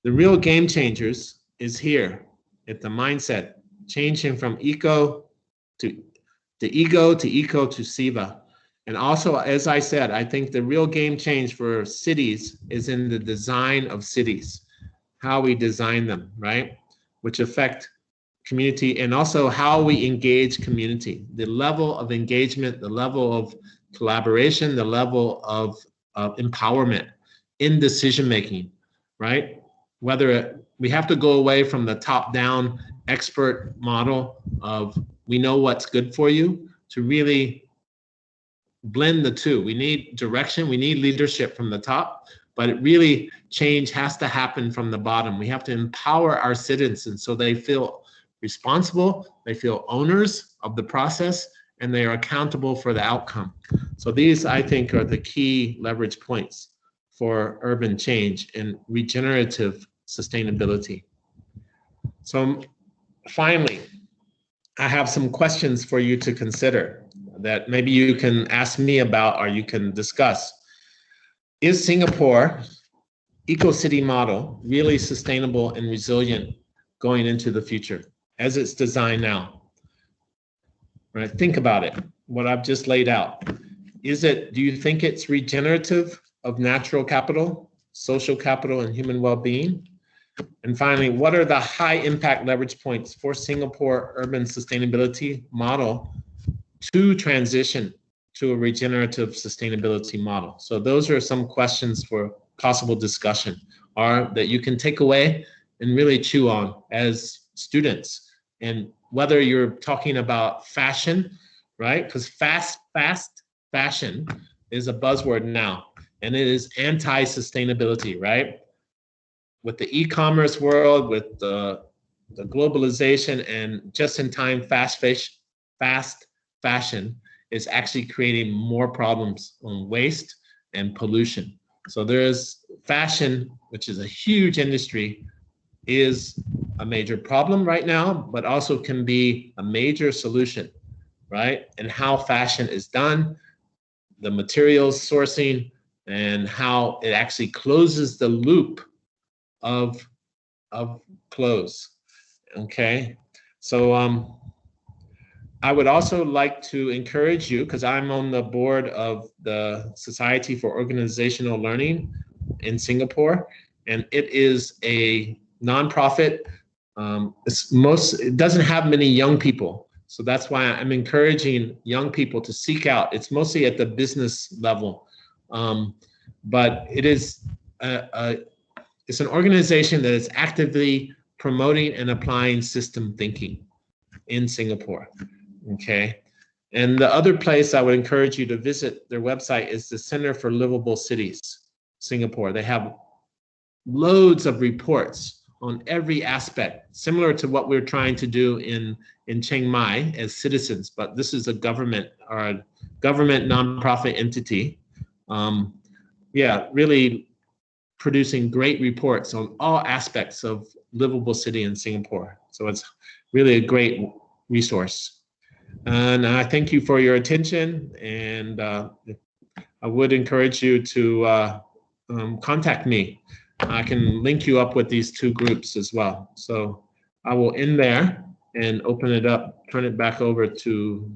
The real game changers is here at the mindset, changing from ego to Siva. And also, as I said, I think the real game change for cities is in the design of cities, how we design them, right? Which affect community and also how we engage community, the level of engagement, the level of collaboration, the level of empowerment in decision-making, right? Whether we have to go away from the top-down expert model of we know what's good for you to really blend the two. We need direction, we need leadership from the top, but it really change has to happen from the bottom. We have to empower our citizens so they feel responsible, they feel owners of the process, and they are accountable for the outcome. So these, I think, are the key leverage points for urban change and regenerative sustainability. So finally, I have some questions for you to consider that maybe you can ask me about or you can discuss. is Singapore eco-city model really sustainable and resilient going into the future as it's designed now? Right, think about it, what I've just laid out. Do you think it's regenerative of natural capital, social capital, and human well-being? And finally, what are the high impact leverage points for Singapore urban sustainability model to transition to a regenerative sustainability model? So those are some questions for possible discussion that you can take away and really chew on as students. And whether you're talking about fashion, right? Because fast fashion is a buzzword now, and it is anti-sustainability, right? With the e-commerce world, with the globalization, and just-in-time fast fashion is actually creating more problems on waste and pollution. So there's fashion, which is a huge industry, is a major problem right now, but also can be a major solution, right? And how fashion is done, the materials sourcing, and how it actually closes the loop of clothes. Okay, so I would also like to encourage you, because I'm on the board of the Society for Organizational Learning in Singapore, and it is a nonprofit. It doesn't have many young people, so that's why I'm encouraging young people to seek out. It's mostly at the business level, but it is it's an organization that is actively promoting and applying system thinking in Singapore. Okay, and the other place I would encourage you to visit their website is the Center for Livable Cities, Singapore. They have loads of reports on every aspect, similar to what we're trying to do in Chiang Mai as citizens, but this is a government or a government nonprofit entity. Really producing great reports on all aspects of livable city in Singapore. So it's really a great resource. And I thank you for your attention, and I would encourage you to contact me. I can link you up with these two groups as well. So I will end there and open it up, turn it back over to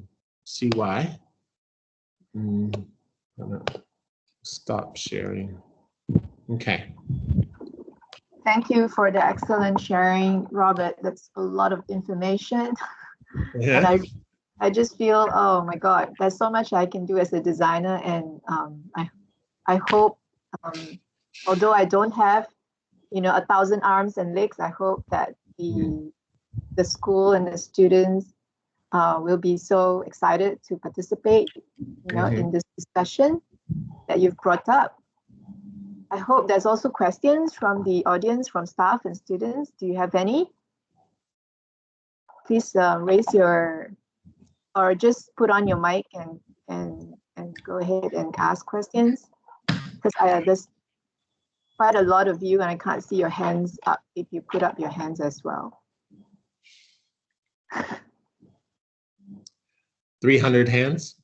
CY. Stop sharing. Okay. Thank you for the excellent sharing, Robert. That's a lot of information. Yeah. And I just feel, oh my God, there's so much I can do as a designer. And I hope, although I don't have, 1,000 arms and legs, I hope that the school and the students will be so excited to participate, in this discussion that you've brought up. I hope there's also questions from the audience, from staff and students. Do you have any? Please raise your, or just put on your mic and go ahead and ask questions. Because there's quite a lot of you and I can't see your hands up if you put up your hands as well. 300 hands.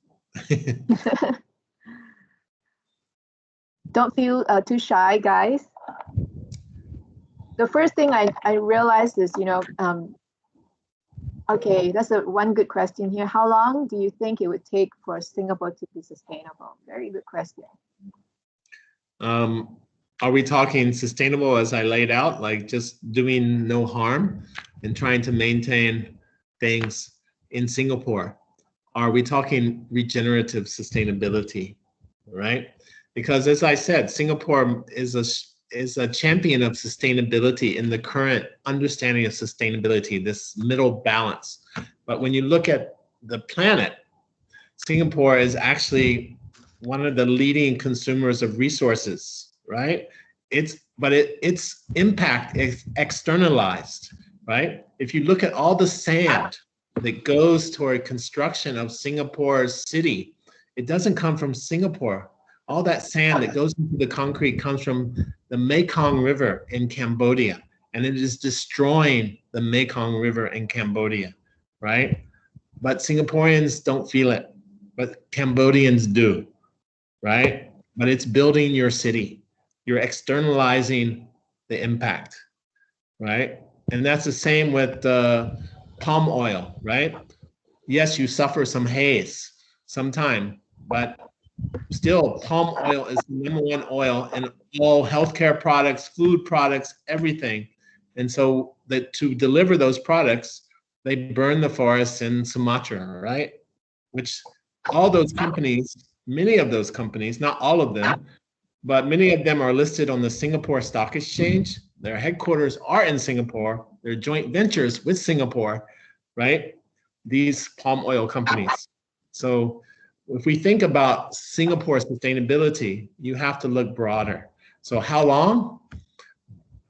Don't feel too shy, guys. The first thing I realized is, okay, that's one good question here. How long do you think it would take for Singapore to be sustainable? Very good question. Are we talking sustainable as I laid out, like just doing no harm and trying to maintain things in Singapore? Are we talking regenerative sustainability, right? Because as I said, Singapore is a champion of sustainability in the current understanding of sustainability, this middle balance. But when you look at the planet, Singapore is actually one of the leading consumers of resources, right? Its impact is externalized, right? If you look at all the sand that goes toward construction of Singapore's city, it doesn't come from Singapore. All that sand that goes into the concrete comes from the Mekong River in Cambodia, and it is destroying the Mekong River in Cambodia, right? But Singaporeans don't feel it, but Cambodians do, right? but it's building your city. You're externalizing the impact, right? And that's the same with palm oil, right? Yes, you suffer some haze sometime, but still palm oil is the #1 oil in all healthcare products, food products, everything. And so to deliver those products, they burn the forests in Sumatra, right? Which all those companies, many of those companies, not all of them, but many of them are listed on the Singapore Stock Exchange. Their headquarters are in Singapore. They're joint ventures with Singapore, right? These palm oil companies. So if we think about Singapore sustainability, you have to look broader. So how long?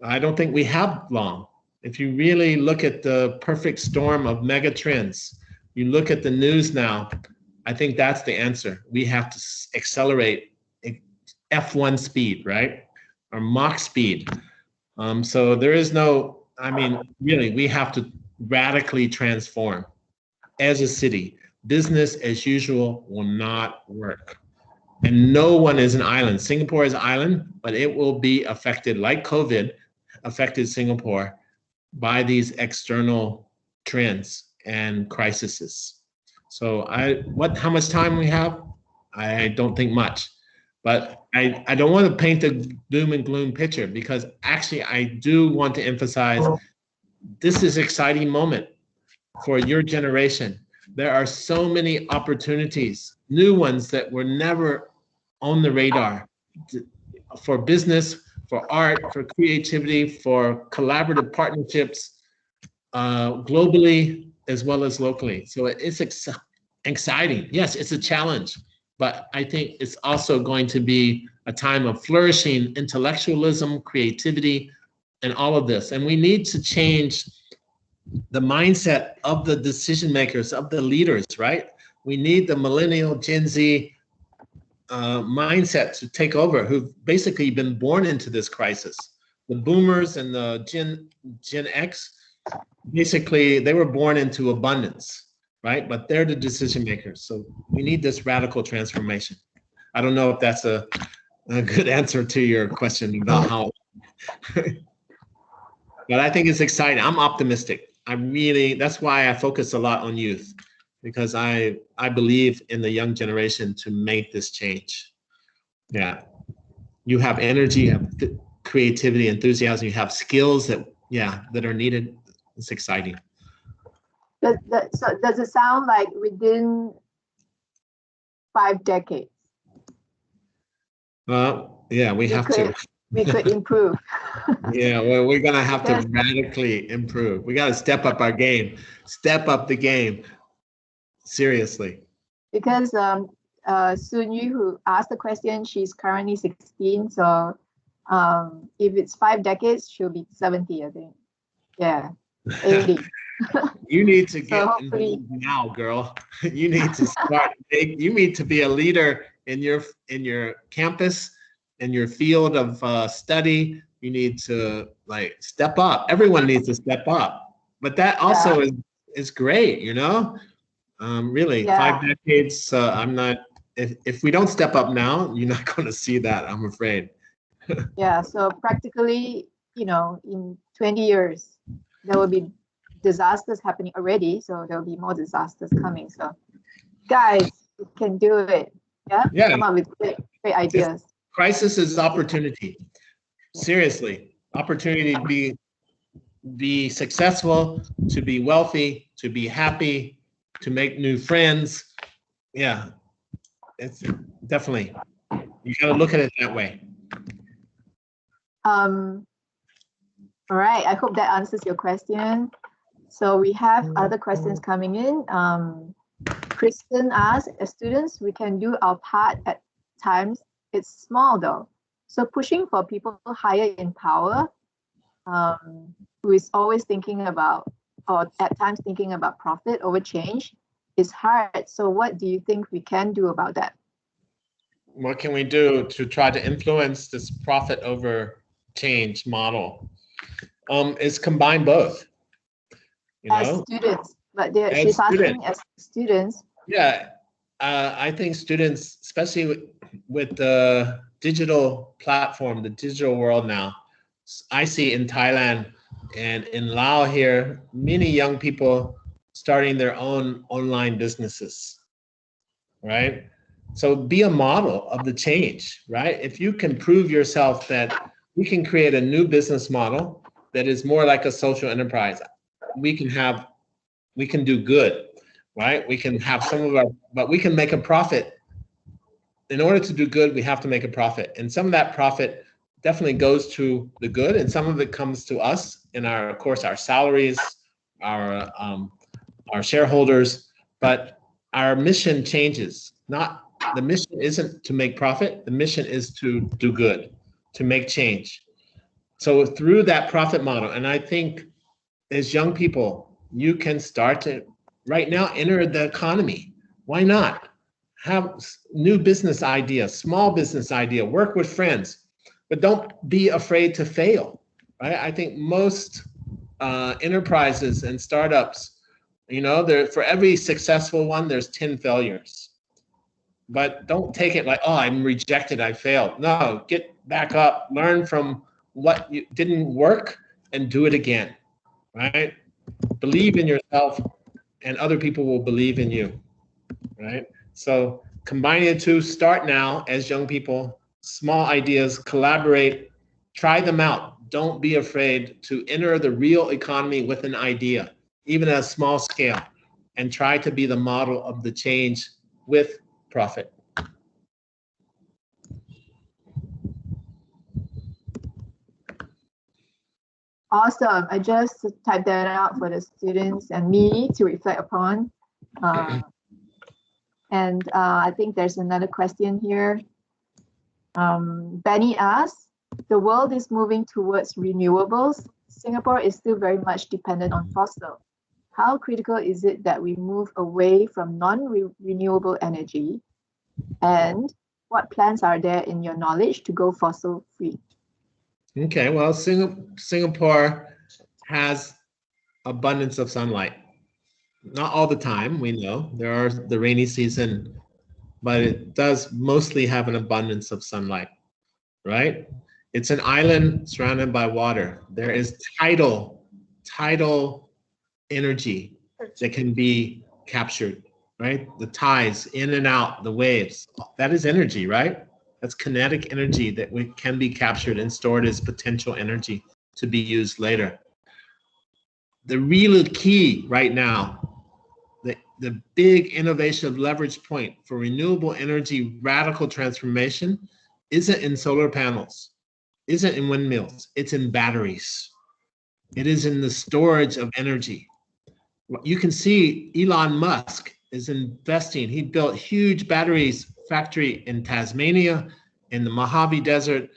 I don't think we have long. If you really look at the perfect storm of mega trends, you look at the news now, I think that's the answer. We have to accelerate F1 speed, right? Or Mach speed. So there is no, I mean, really, we have to radically transform as a city. Business as usual will not work. And no one is an island. Singapore is an island, but it will be affected, like COVID affected Singapore, by these external trends and crises. So how much time we have? I don't think much. But I don't want to paint a doom and gloom picture, because actually I do want to emphasize this is an exciting moment for your generation. There are so many opportunities, new ones that were never on the radar for business, for art, for creativity, for collaborative partnerships, globally as well as locally. So it's exciting. Yes, it's a challenge, but I think it's also going to be a time of flourishing intellectualism, creativity, and all of this. And we need to change the mindset of the decision makers, of the leaders, right? We need the millennial Gen Z mindset to take over, who've basically been born into this crisis. The boomers and the Gen X, basically, they were born into abundance, right? But they're the decision makers. So we need this radical transformation. I don't know if that's a good answer to your question about how, but I think it's exciting. I'm optimistic. That's why I focus a lot on youth, because I believe in the young generation to make this change. Yeah, you have energy, you have creativity, enthusiasm, you have skills that are needed. It's exciting. So does it sound like within 5 decades? Yeah, we have to. We could improve. Yeah, well, we're gonna have to radically improve. We got to step up our game. Step up the game. Seriously. Because Sun Yu, who asked the question, she's currently 16. So if it's 5 decades, she'll be 70, I think. Yeah, 80. You need to get so involved now, girl. You need to start. You need to be a leader in your campus, in your field of study. You need to step up. Everyone needs to step up. But that also is great, you know. Really, 5 decades. I'm not. If we don't step up now, you're not going to see that, I'm afraid. Yeah. So practically, in 20 years, there will be disasters happening already. So there will be more disasters coming. So, guys, you can do it. Yeah. Come up with great ideas. Crisis is opportunity. Seriously, opportunity to be successful, to be wealthy, to be happy, to make new friends. Yeah, it's definitely, you got to look at it that way. All right, I hope that answers your question. So we have other questions coming in. Kristen asked, as students, we can do our part at times. It's small though. So pushing for people higher in power, who is always thinking about, or at times thinking about profit over change, is hard. So what do you think we can do about that? What can we do to try to influence this profit over change model? Is combine both. As students, but she's asking as students. Yeah, I think students, especially with the digital platform, the digital world now, I see in Thailand and in Laos here, many young people starting their own online businesses, right? So be a model of the change, right? If you can prove yourself that we can create a new business model that is more like a social enterprise, we can do good, right? We can have some of our, but we can make a profit. In order to do good, we have to make a profit. And some of that profit definitely goes to the good, and some of it comes to us in our, of course, our salaries, our shareholders, but our mission changes. The mission isn't to make profit, the mission is to do good, to make change. So through that profit model, and I think as young people, you can start to right now enter the economy. Why not? Have new business ideas, small business idea, work with friends, but don't be afraid to fail, right? I think most enterprises and startups, for every successful one, there's 10 failures. But don't take it like, oh, I'm rejected, I failed. No, get back up, learn from what didn't work and do it again, right? Believe in yourself and other people will believe in you, right? So combining the two, start now as young people, small ideas, collaborate, try them out. Don't be afraid to enter the real economy with an idea, even at a small scale, and try to be the model of the change with profit. Awesome. I just typed that out for the students and me to reflect upon. I think there's another question here. Benny asks, the world is moving towards renewables. Singapore is still very much dependent on fossil. How critical is it that we move away from non-renewable energy? And what plans are there in your knowledge to go fossil free? Okay, well, Singapore has abundance of sunlight. Not all the time, we know. There are the rainy season, but it does mostly have an abundance of sunlight, right? It's an island surrounded by water. There is tidal energy that can be captured, right? The tides in and out, the waves, that is energy, right? That's kinetic energy that can be captured and stored as potential energy to be used later. The real key right now, the big innovation leverage point for renewable energy radical transformation isn't in solar panels, isn't in windmills, it's in batteries. It is in the storage of energy. You can see Elon Musk is investing. He built huge batteries factory in Tasmania, in the Mojave Desert,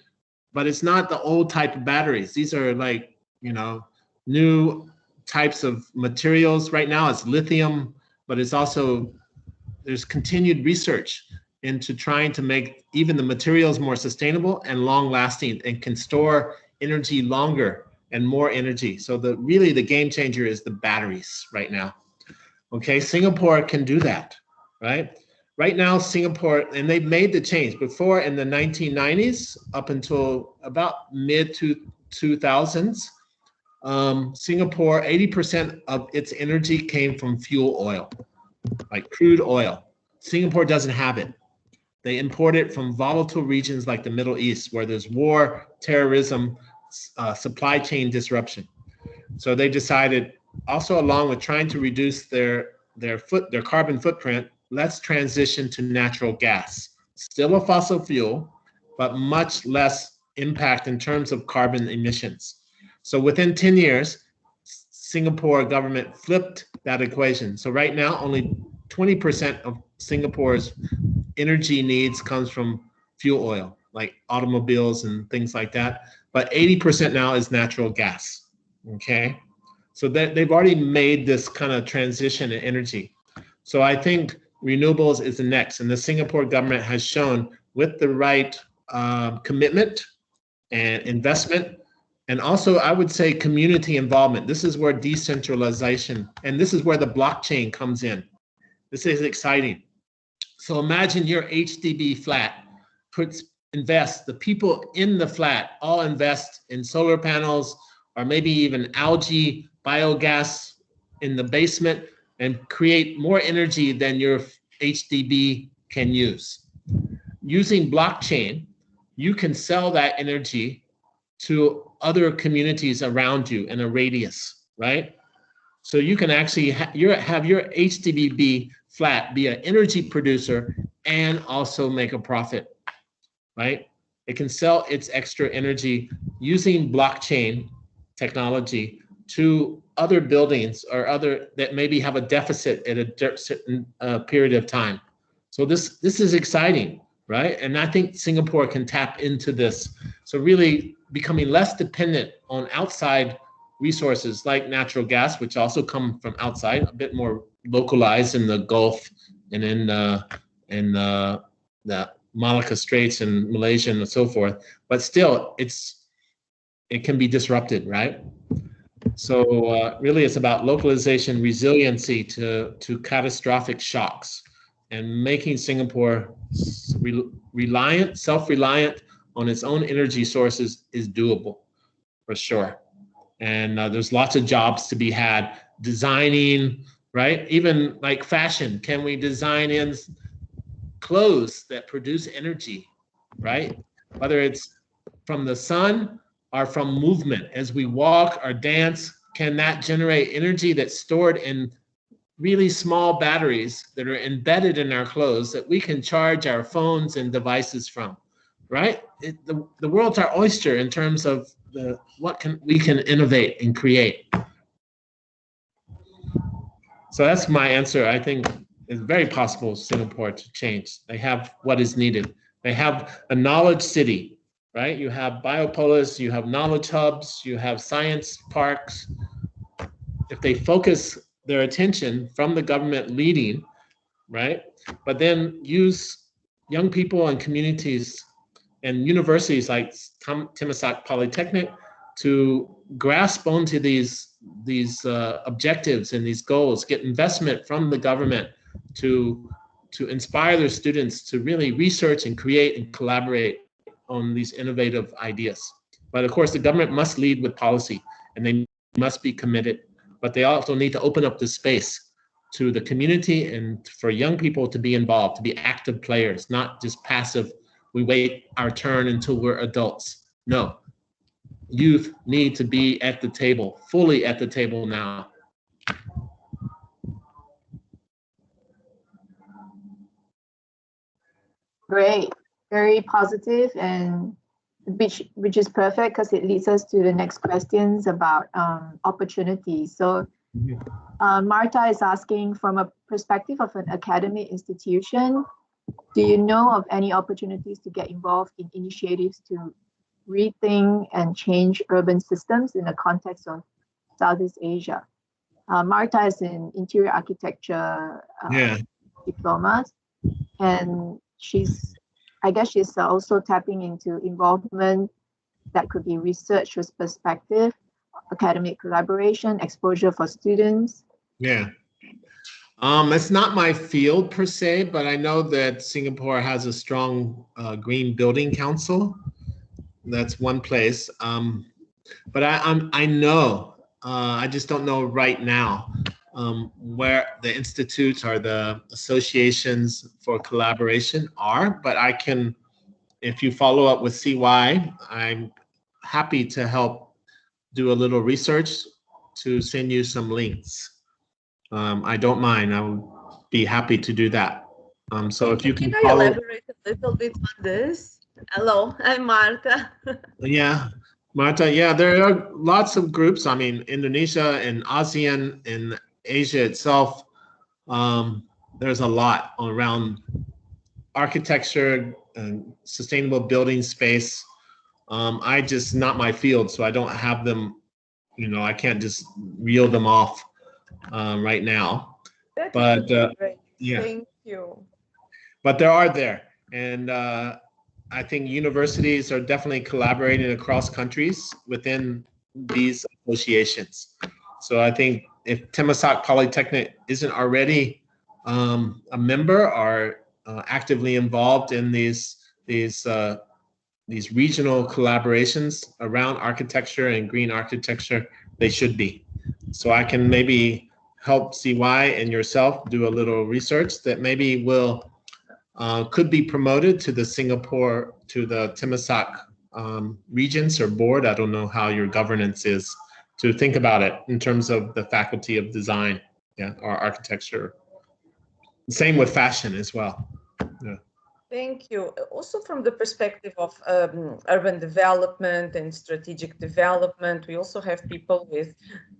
but it's not the old type of batteries. These are like, new types of materials. Right now it's lithium, but it's also, there's continued research into trying to make even the materials more sustainable and long lasting and can store energy longer and more energy. So really the game changer is the batteries right now. Okay, Singapore can do that, right? Right now, Singapore, and they've made the change. Before in the 1990s, up until about mid-2000s, Singapore, 80% of its energy came from fuel oil, like crude oil. Singapore doesn't have it. They import it from volatile regions like the Middle East, where there's war, terrorism, supply chain disruption. So they decided, also along with trying to reduce their carbon footprint, let's transition to natural gas. Still a fossil fuel, but much less impact in terms of carbon emissions. So within 10 years, Singapore government flipped that equation. So right now, only 20% of Singapore's energy needs comes from fuel oil, like automobiles and things like that. But 80% now is natural gas, okay? So they've already made this kind of transition in energy. So I think renewables is the next. And the Singapore government has shown with the right commitment and investment, and also I would say community involvement. This is where decentralization, and this is where the blockchain comes in. This is exciting. So imagine your HDB flat invest, the people in the flat all invest in solar panels or maybe even algae biogas in the basement and create more energy than your HDB can use. Using blockchain, you can sell that energy to other communities around you in a radius, right? So you can actually have your HDB flat be an energy producer and also make a profit, right? It can sell its extra energy using blockchain technology to other buildings or other that maybe have a deficit at a certain period of time. So this is exciting, right? And I think Singapore can tap into this. So really becoming less dependent on outside resources like natural gas, which also come from outside, a bit more localized in the Gulf and in the Malacca Straits and Malaysia and so forth. But still, it can be disrupted, right? So really, it's about localization, resiliency to catastrophic shocks, and making Singapore self-reliant on its own energy sources is doable, for sure. And there's lots of jobs to be had, designing, right? Even like fashion, can we design in clothes that produce energy, right? Whether it's from the sun or from movement, as we walk or dance, can that generate energy that's stored in really small batteries that are embedded in our clothes that we can charge our phones and devices from, right? The world's our oyster in terms of what we can innovate and create. So that's my answer. I think it's very possible Singapore to change. They have what is needed. They have a knowledge city, right? You have biopolis, you have knowledge hubs, you have science parks. If they focus their attention from the government leading, right? But then use young people and communities and universities like Thammasat Polytechnic to grasp onto these objectives and these goals, get investment from the government to inspire their students to really research and create and collaborate on these innovative ideas. But of course, the government must lead with policy and they must be committed, but they also need to open up the space to the community and for young people to be involved, to be active players, not just passive. We wait our turn until we're adults. No, youth need to be at the table, fully at the table now. Great, very positive, and which is perfect because it leads us to the next questions about opportunities. So Marta is asking, from a perspective of an academic institution, do you know of any opportunities to get involved in initiatives to rethink and change urban systems in the context of Southeast Asia? Marta is in interior architecture diplomas, and I guess she's also tapping into involvement that could be research with perspective, academic collaboration, exposure for students. Yeah. It's not my field per se, but I know that Singapore has a strong green building council. That's one place. But I know, I just don't know right now where the institutes or the associations for collaboration are, but I can, if you follow up with CY, I'm happy to help do a little research to send you some links. I don't mind, I would be happy to do that. So if you can follow, elaborate a little bit on this? Hello, I'm Marta. Yeah, Marta, yeah, there are lots of groups. I mean, Indonesia and ASEAN and Asia itself, there's a lot around architecture and sustainable building space. I just, not my field, so I don't have them, I can't just reel them off right now. But yeah, Thank you. But there are there. And I think universities are definitely collaborating across countries within these associations. So I think if Thammasat Polytechnic isn't already a member or actively involved in these these regional collaborations around architecture and green architecture, they should be. So I can maybe help CY and yourself do a little research that maybe will could be promoted to the Singapore, to the Timisoaq regents or board. I don't know how your governance is, to think about it in terms of the faculty of design, yeah, or architecture. Same with fashion as well. Yeah. Thank you. Also from the perspective of urban development and strategic development, we also have people with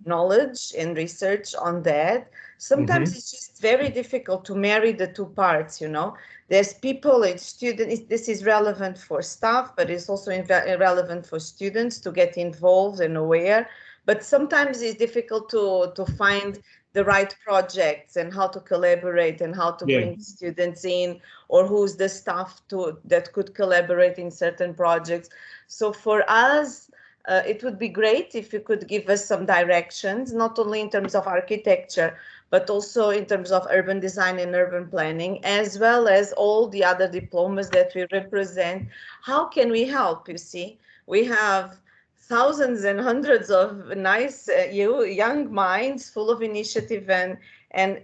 knowledge and research on that. Sometimes it's just very difficult to marry the two parts, you know. There's people and students, this is relevant for staff, but it's also relevant for students to get involved and aware. But sometimes it's difficult to find the right projects and how to collaborate and how to bring students in, or who's the staff that could collaborate in certain projects. So for us, it would be great if you could give us some directions, not only in terms of architecture, but also in terms of urban design and urban planning, as well as all the other diplomas that we represent. How can we help? You see, we have thousands and hundreds of nice young minds full of initiative and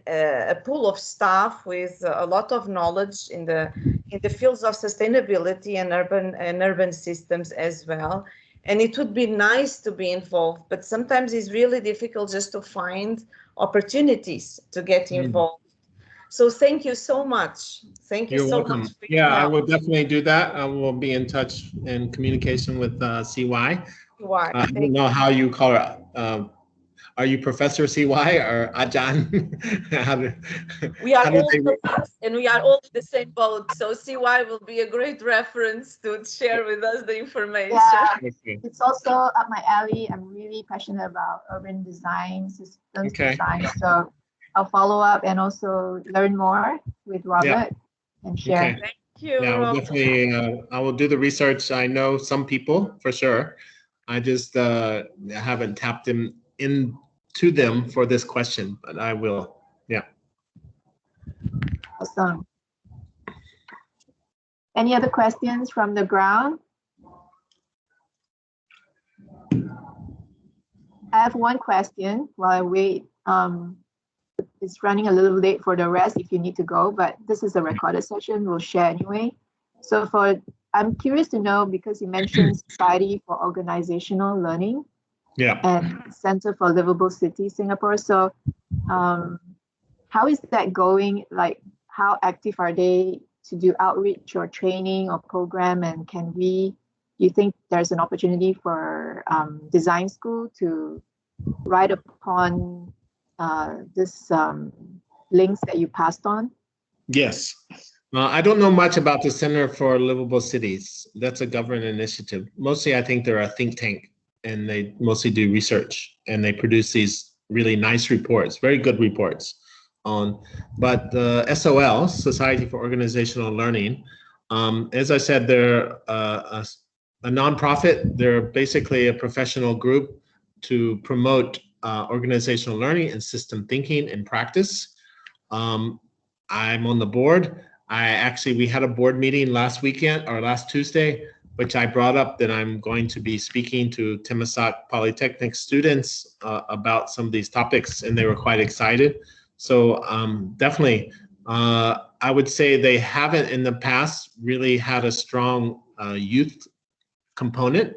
a pool of staff with a lot of knowledge in the fields of sustainability and urban systems as well. And it would be nice to be involved, but sometimes it's really difficult just to find opportunities to get involved. So thank you so much. Thank you so much. Yeah, I will definitely do that. I will be in touch and communication with CY. I don't know how you call her. Are you Professor CY or Ajahn? We are all professors and we are all in the same boat. So CY will be a great reference to share with us the information. Yeah, it's also up my alley. I'm really passionate about urban design, systems design. So I'll follow up and also learn more with Robert and share. Thank you. Yeah, well, definitely. I will do the research. I know some people for sure. I just haven't tapped into them for this question, but I will. Yeah. Awesome. Any other questions from the ground? I have one question while I wait. It's running a little late for the rest if you need to go, but this is a recorded session. We'll share anyway. So I'm curious to know, because you mentioned Society for Organizational Learning and Center for Livable City Singapore. So how is that going? Like, how active are they to do outreach or training or program? And do you think there's an opportunity for design school to write upon this links that you passed on? Yes. I don't know much about the Center for Livable Cities. That's a government initiative. Mostly, I think they're a think tank, and they mostly do research, and they produce these really nice reports, very good reports on. But the SOL, Society for Organizational Learning, as I said, they're a nonprofit. They're basically a professional group to promote organizational learning and system thinking and practice. I'm on the board. We had a board meeting last weekend or last Tuesday, which I brought up that I'm going to be speaking to Timisoaq Polytechnic students about some of these topics, and they were quite excited. So definitely, I would say they haven't in the past really had a strong youth component.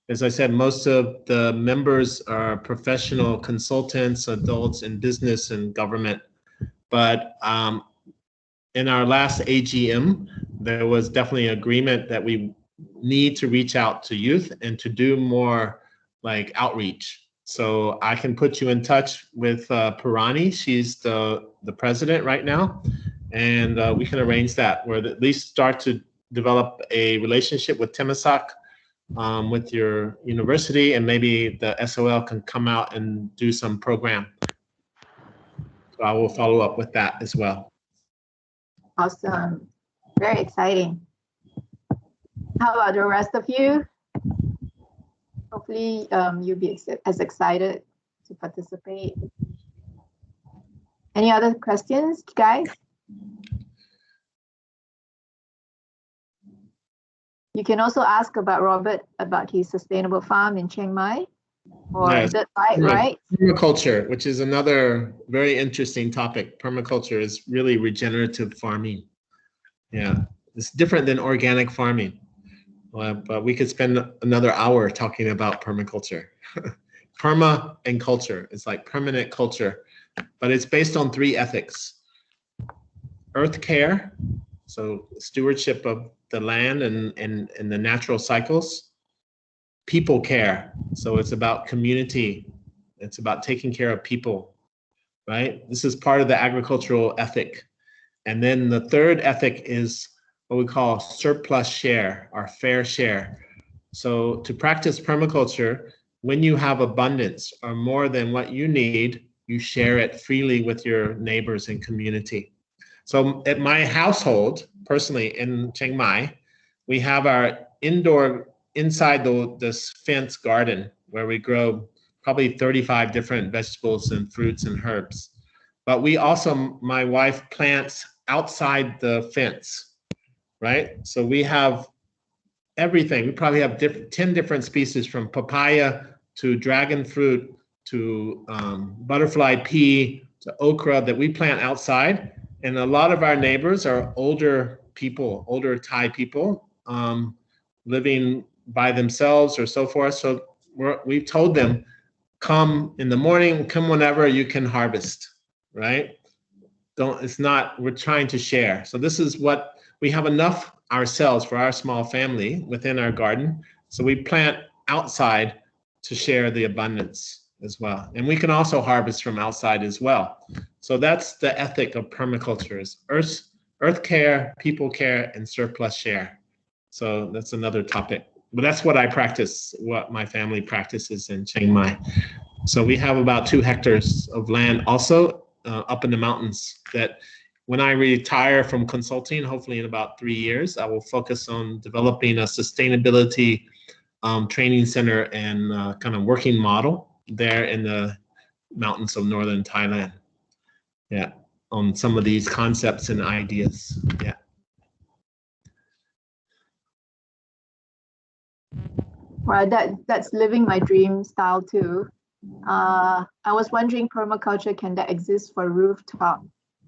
As I said, most of the members are professional consultants, adults in business and government. But in our last AGM, there was definitely agreement that we need to reach out to youth and to do more like outreach. So I can put you in touch with Purani. She's the president right now, and we can arrange that, where at least start to develop a relationship with Timisoaq, with your university, and maybe the SOL can come out and do some program. So I will follow up with that as well. Awesome. Very exciting. How about the rest of you? Hopefully you'll be as excited to participate. Any other questions, guys? You can also ask about Robert about his sustainable farm in Chiang Mai or Yes. dirt bike, right? Permaculture, which is another very interesting topic. Permaculture is really regenerative farming. Yeah, it's different than organic farming. But we could spend another hour talking about permaculture. Perma and culture. It's like permanent culture, but it's based on 3 ethics. Earth care, so stewardship of the land and the natural cycles. People care, so it's about community. It's about taking care of people, right? This is part of the agricultural ethic. And then the 3rd ethic is what we call surplus share, or fair share. So to practice permaculture, when you have abundance or more than what you need, you share it freely with your neighbors and community. So at my household, personally in Chiang Mai, we have our inside this fence garden where we grow probably 35 different vegetables and fruits and herbs. But we also, my wife plants outside the fence, right? So we have everything. We probably have 10 different species, from papaya to dragon fruit to butterfly pea to okra, that we plant outside. And a lot of our neighbors are older people, older Thai people, living by themselves or so forth. So we've told them, come in the morning, come whenever you can harvest, right? We're trying to share. So this is what we have enough ourselves for our small family within our garden. So we plant outside to share the abundance as well. And we can also harvest from outside as well. So that's the ethic of permaculture, is earth care, people care, and surplus share. So that's another topic. But that's what I practice, what my family practices in Chiang Mai. So we have about 2 hectares of land also up in the mountains, that when I retire from consulting, hopefully in about 3 years, I will focus on developing a sustainability training center and kind of working model there in the mountains of northern Thailand. Yeah, on some of these concepts and ideas. Yeah. Well, that's living my dream style too. I was wondering, permaculture, can that exist for rooftop?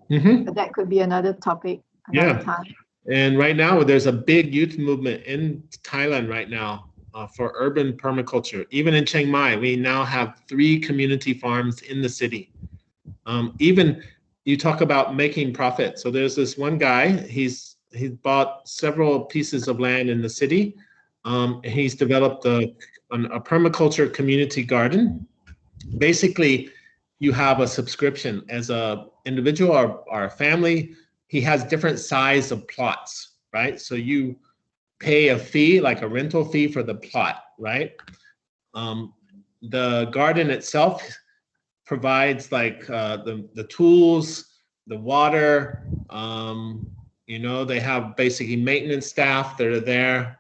Mm-hmm. But that could be another topic another time. And right now there's a big youth movement in Thailand right now for urban permaculture. Even in Chiang Mai, we now have 3 community farms in the city. Even you talk about making profit. So there's this one guy, he's bought several pieces of land in the city. He's developed a permaculture community garden. Basically, you have a subscription as a individual or a family. He has different size of plots, right? So you pay a fee, like a rental fee for the plot, right? The garden itself provides like the tools, the water. They have basically maintenance staff that are there.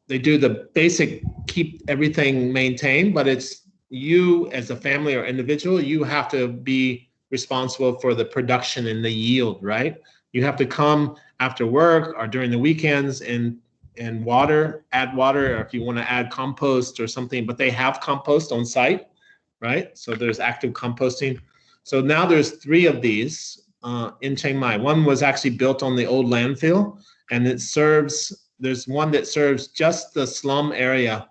They do the basic, keep everything maintained, but it's you as a family or individual, you have to be responsible for the production and the yield, right? You have to come after work or during the weekends and add water, or if you want to add compost or something, but they have compost on site, right? So there's active composting. So now there's 3 of these in Chiang Mai. One was actually built on the old landfill, and there's one that serves just the slum area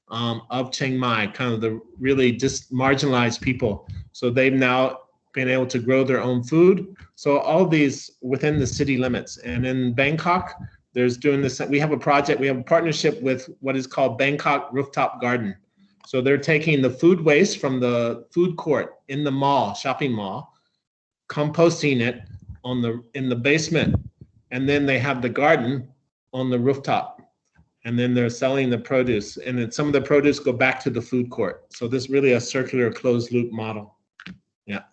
of Chiang Mai, kind of the really just marginalized people. So they've now been able to grow their own food. So all these within the city limits. And in Bangkok, there's doing this. We have a project, we have a partnership with what is called Bangkok Rooftop Garden. So they're taking the food waste from the food court in the mall, shopping mall, composting it in the basement, and then they have the garden on the rooftop, and then they're selling the produce, and then some of the produce go back to the food court. So this is really a circular closed loop model. Yeah.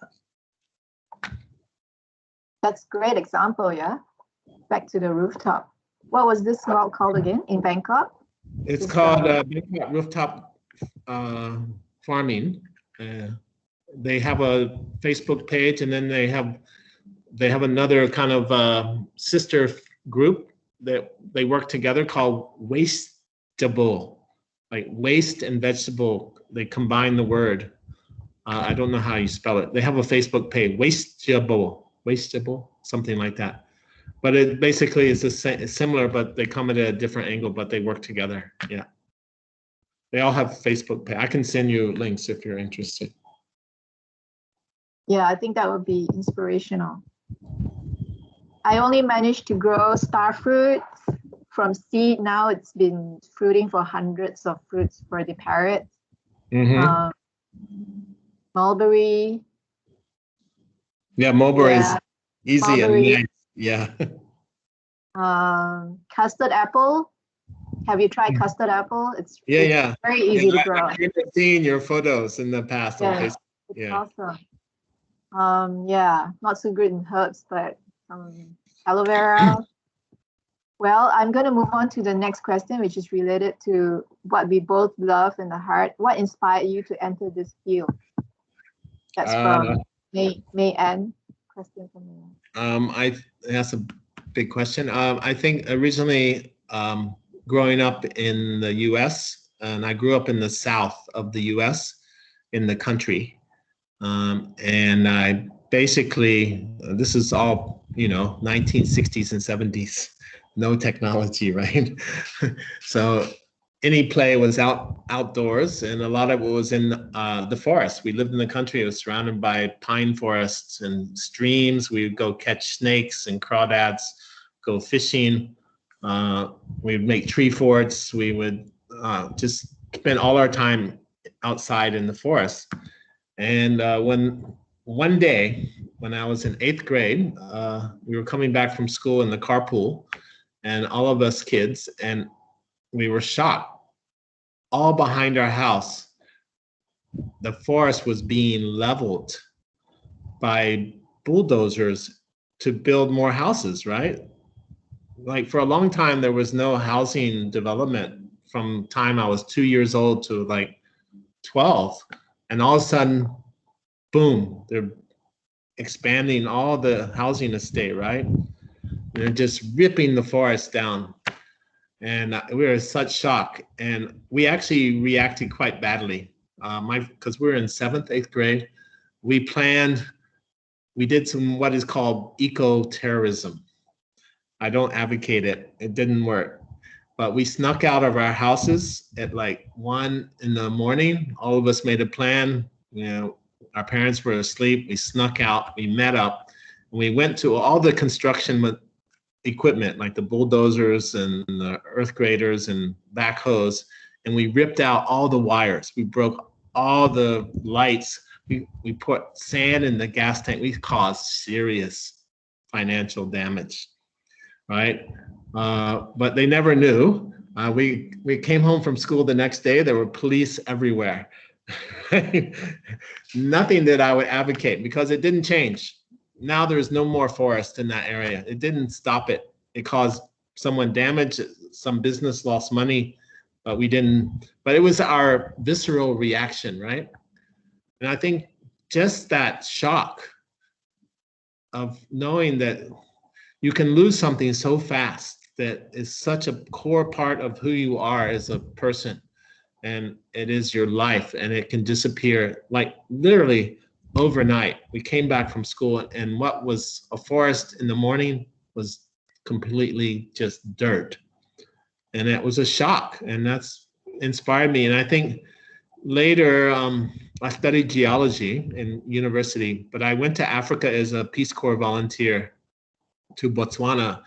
That's a great example, yeah? Back to the rooftop. What was this called again in Bangkok? It's called Bangkok Rooftop Farming. They have a Facebook page, and then they have another kind of sister group they work together called Wasteable, like waste and vegetable. They combine the word. I don't know how you spell it. They have a Facebook page, Wasteable, something like that. But it basically is similar, but they come at a different angle, but they work together. Yeah. They all have Facebook page. I can send you links if you're interested. Yeah, I think that would be inspirational. I only managed to grow star fruit from seed. Now it's been fruiting for hundreds of fruits for the parrots. Mm-hmm. Mulberry. Yeah, mulberry is easy mulberry. and nice. Yeah. Custard apple. Have you tried custard apple? It's very easy to grow. I've seen your photos in the past on Facebook. It's awesome. Yeah, not so good in herbs, but aloe vera. Well, I'm going to move on to the next question, which is related to what we both love in the heart. What inspired you to enter this field? That's from May Ann. Question from me. That's a big question. I think originally growing up in the U.S., and I grew up in the south of the U.S. in the country, and I basically, this is all 1960s and 70s, no technology, right? So any play was outdoors, and a lot of it was in the forest. We lived in the country. It was surrounded by pine forests and streams. We would go catch snakes and crawdads, go fishing. We'd make tree forts. We would just spend all our time outside in the forest. And when one day, when I was in 8th grade, we were coming back from school in the carpool, and all of us kids, and we were shocked. All behind our house, the forest was being leveled by bulldozers to build more houses, right? Like for a long time, there was no housing development from time I was 2 years old to like 12. And all of a sudden, boom, they're expanding all the housing estate, right? And they're just ripping the forest down. And we were in such shock. And we actually reacted quite badly. Because we were in 7th, 8th grade, we did some what is called eco-terrorism. I don't advocate it. It didn't work. But we snuck out of our houses at like 1 in the morning. All of us made a plan. Our parents were asleep. We snuck out. We met up. And we went to all the construction equipment, like the bulldozers and the earth graders and backhoes. And we ripped out all the wires. We broke all the lights. We put sand in the gas tank. We caused serious financial damage. Right? But they never knew. We came home from school the next day. There were police everywhere. Nothing that I would advocate because it didn't change. Now there's no more forest in that area. It didn't stop it. It caused someone damage. Some business lost money, but we didn't. But it was our visceral reaction, right? And I think just that shock of knowing that you can lose something so fast that is such a core part of who you are as a person, and it is your life, and it can disappear like literally overnight. We came back from school, and what was a forest in the morning was completely just dirt, and it was a shock, and that's inspired me. And I think later I studied geology in university, but I went to Africa as a Peace Corps volunteer to Botswana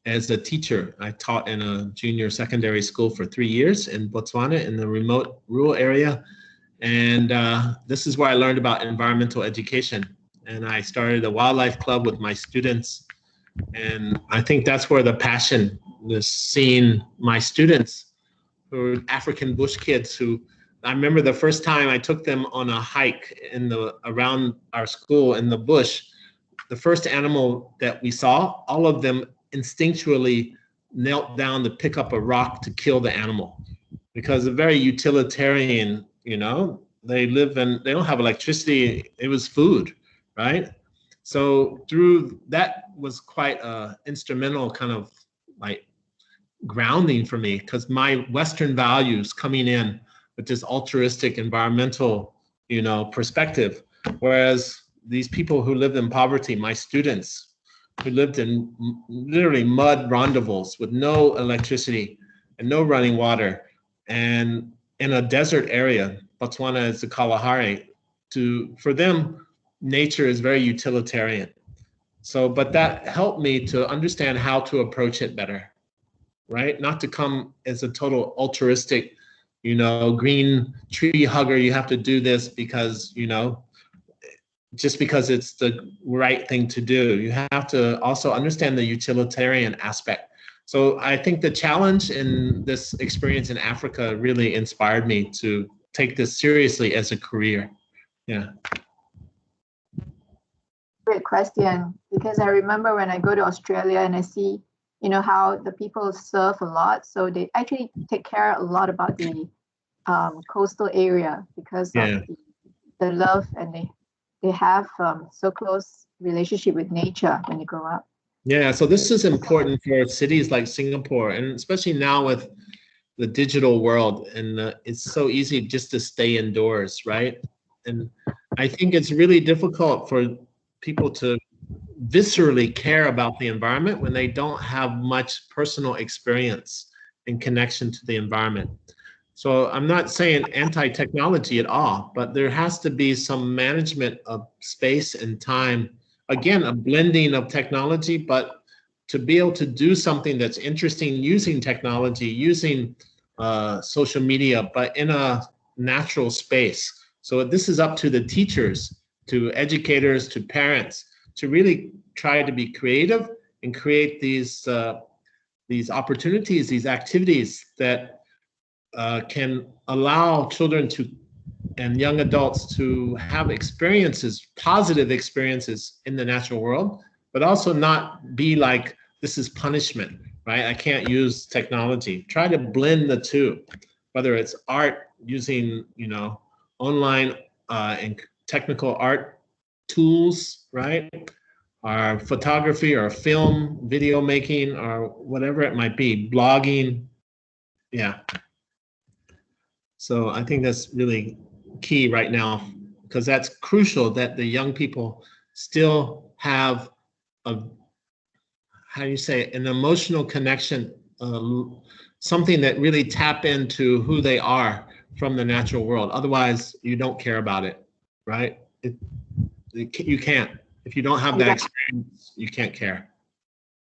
as a teacher. I taught in a junior secondary school for 3 years in Botswana in the remote rural area. And this is where I learned about environmental education. And I started a wildlife club with my students. And I think that's where the passion was, seeing my students who were African bush kids who, I remember the first time I took them on a hike around our school in the bush. The first animal that we saw, all of them instinctually knelt down to pick up a rock to kill the animal, because they're very utilitarian, they don't have electricity. It was food, right? So through that was quite a instrumental kind of like grounding for me, because my Western values coming in with this altruistic environmental, perspective, whereas these people who lived in poverty, my students who lived in literally mud rendezvous with no electricity and no running water, and in a desert area, Botswana is the Kalahari, for them, nature is very utilitarian. So, but that helped me to understand how to approach it better, right? Not to come as a total altruistic, green tree hugger, you have to do this because, just because it's the right thing to do. You have to also understand the utilitarian aspect. So I think the challenge in this experience in Africa really inspired me to take this seriously as a career. Yeah. Great question, because I remember when I go to Australia and I see, how the people surf a lot. So they actually take care a lot about the coastal area because of the love, and they have so close relationship with nature when they grow up. Yeah, so this is important for cities like Singapore, and especially now with the digital world, and it's so easy just to stay indoors, right? And I think it's really difficult for people to viscerally care about the environment when they don't have much personal experience and connection to the environment. So I'm not saying anti-technology at all, but there has to be some management of space and time. Again, a blending of technology, but to be able to do something that's interesting using technology, using social media, but in a natural space. So this is up to the teachers, to educators, to parents, to really try to be creative and create these opportunities, these activities that can allow children and young adults to have experiences, positive experiences in the natural world, but also not be like, this is punishment, right? I can't use technology. Try to blend the two, whether it's art using, online and technical art tools, right? Or photography or film, video making, or whatever it might be, blogging. Yeah. So I think that's really key right now, because that's crucial that the young people still have an emotional connection, something that really tap into who they are from the natural world. Otherwise, you don't care about it, right? You can't. If you don't have that experience, you can't care.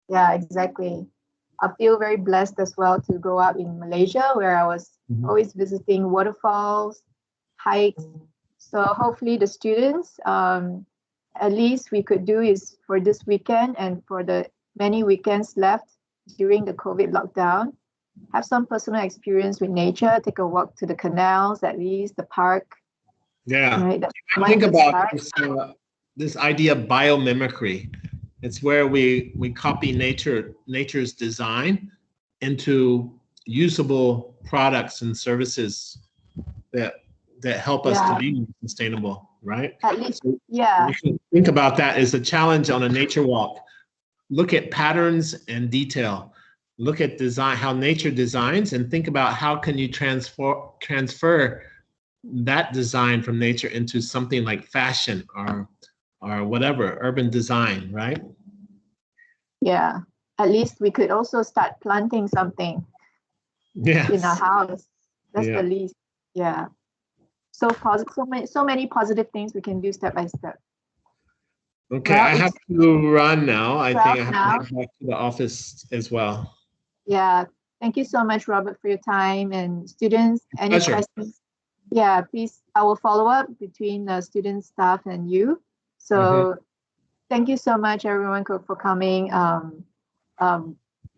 Yeah, exactly. I feel very blessed as well to grow up in Malaysia, where I was always visiting waterfalls, hikes. So hopefully the students, at least we could do is for this weekend and for the many weekends left during the COVID lockdown, have some personal experience with nature, take a walk to the canals, at least the park. Yeah. Right? I think about this idea of biomimicry. It's where we copy nature's design into usable products and services that help us to be sustainable, right? At least, so you can think about that as a challenge on a nature walk. Look at patterns and detail. Look at design, how nature designs, and think about how can you transfer that design from nature into something like fashion or whatever, urban design, right? Yeah, at least we could also start planting something in our house. That's the least. Yeah. So many positive things we can do step by step. Okay, well, I have to run now. I think I have to go back to the office as well. Yeah. Thank you so much, Robert, for your time. And students, any questions? Yeah, please, I will follow up between the students, staff, and you. So thank you so much, everyone, for coming.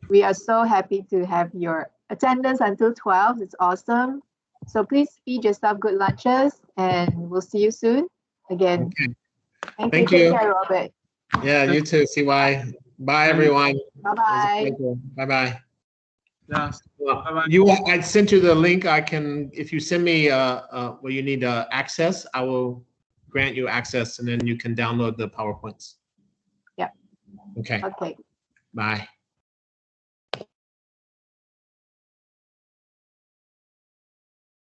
We are so happy to have your attendance until 12. It's awesome. So please feed yourself good lunches, and we'll see you soon again. Okay. Thank you. Take care, Robert. Yeah, you too, CY. Bye, everyone. Bye-bye. Bye-bye. Yeah. I sent you the link. If you send me where you need access, I will grant you access, and then you can download the PowerPoints. Yeah. Okay. Okay. Bye.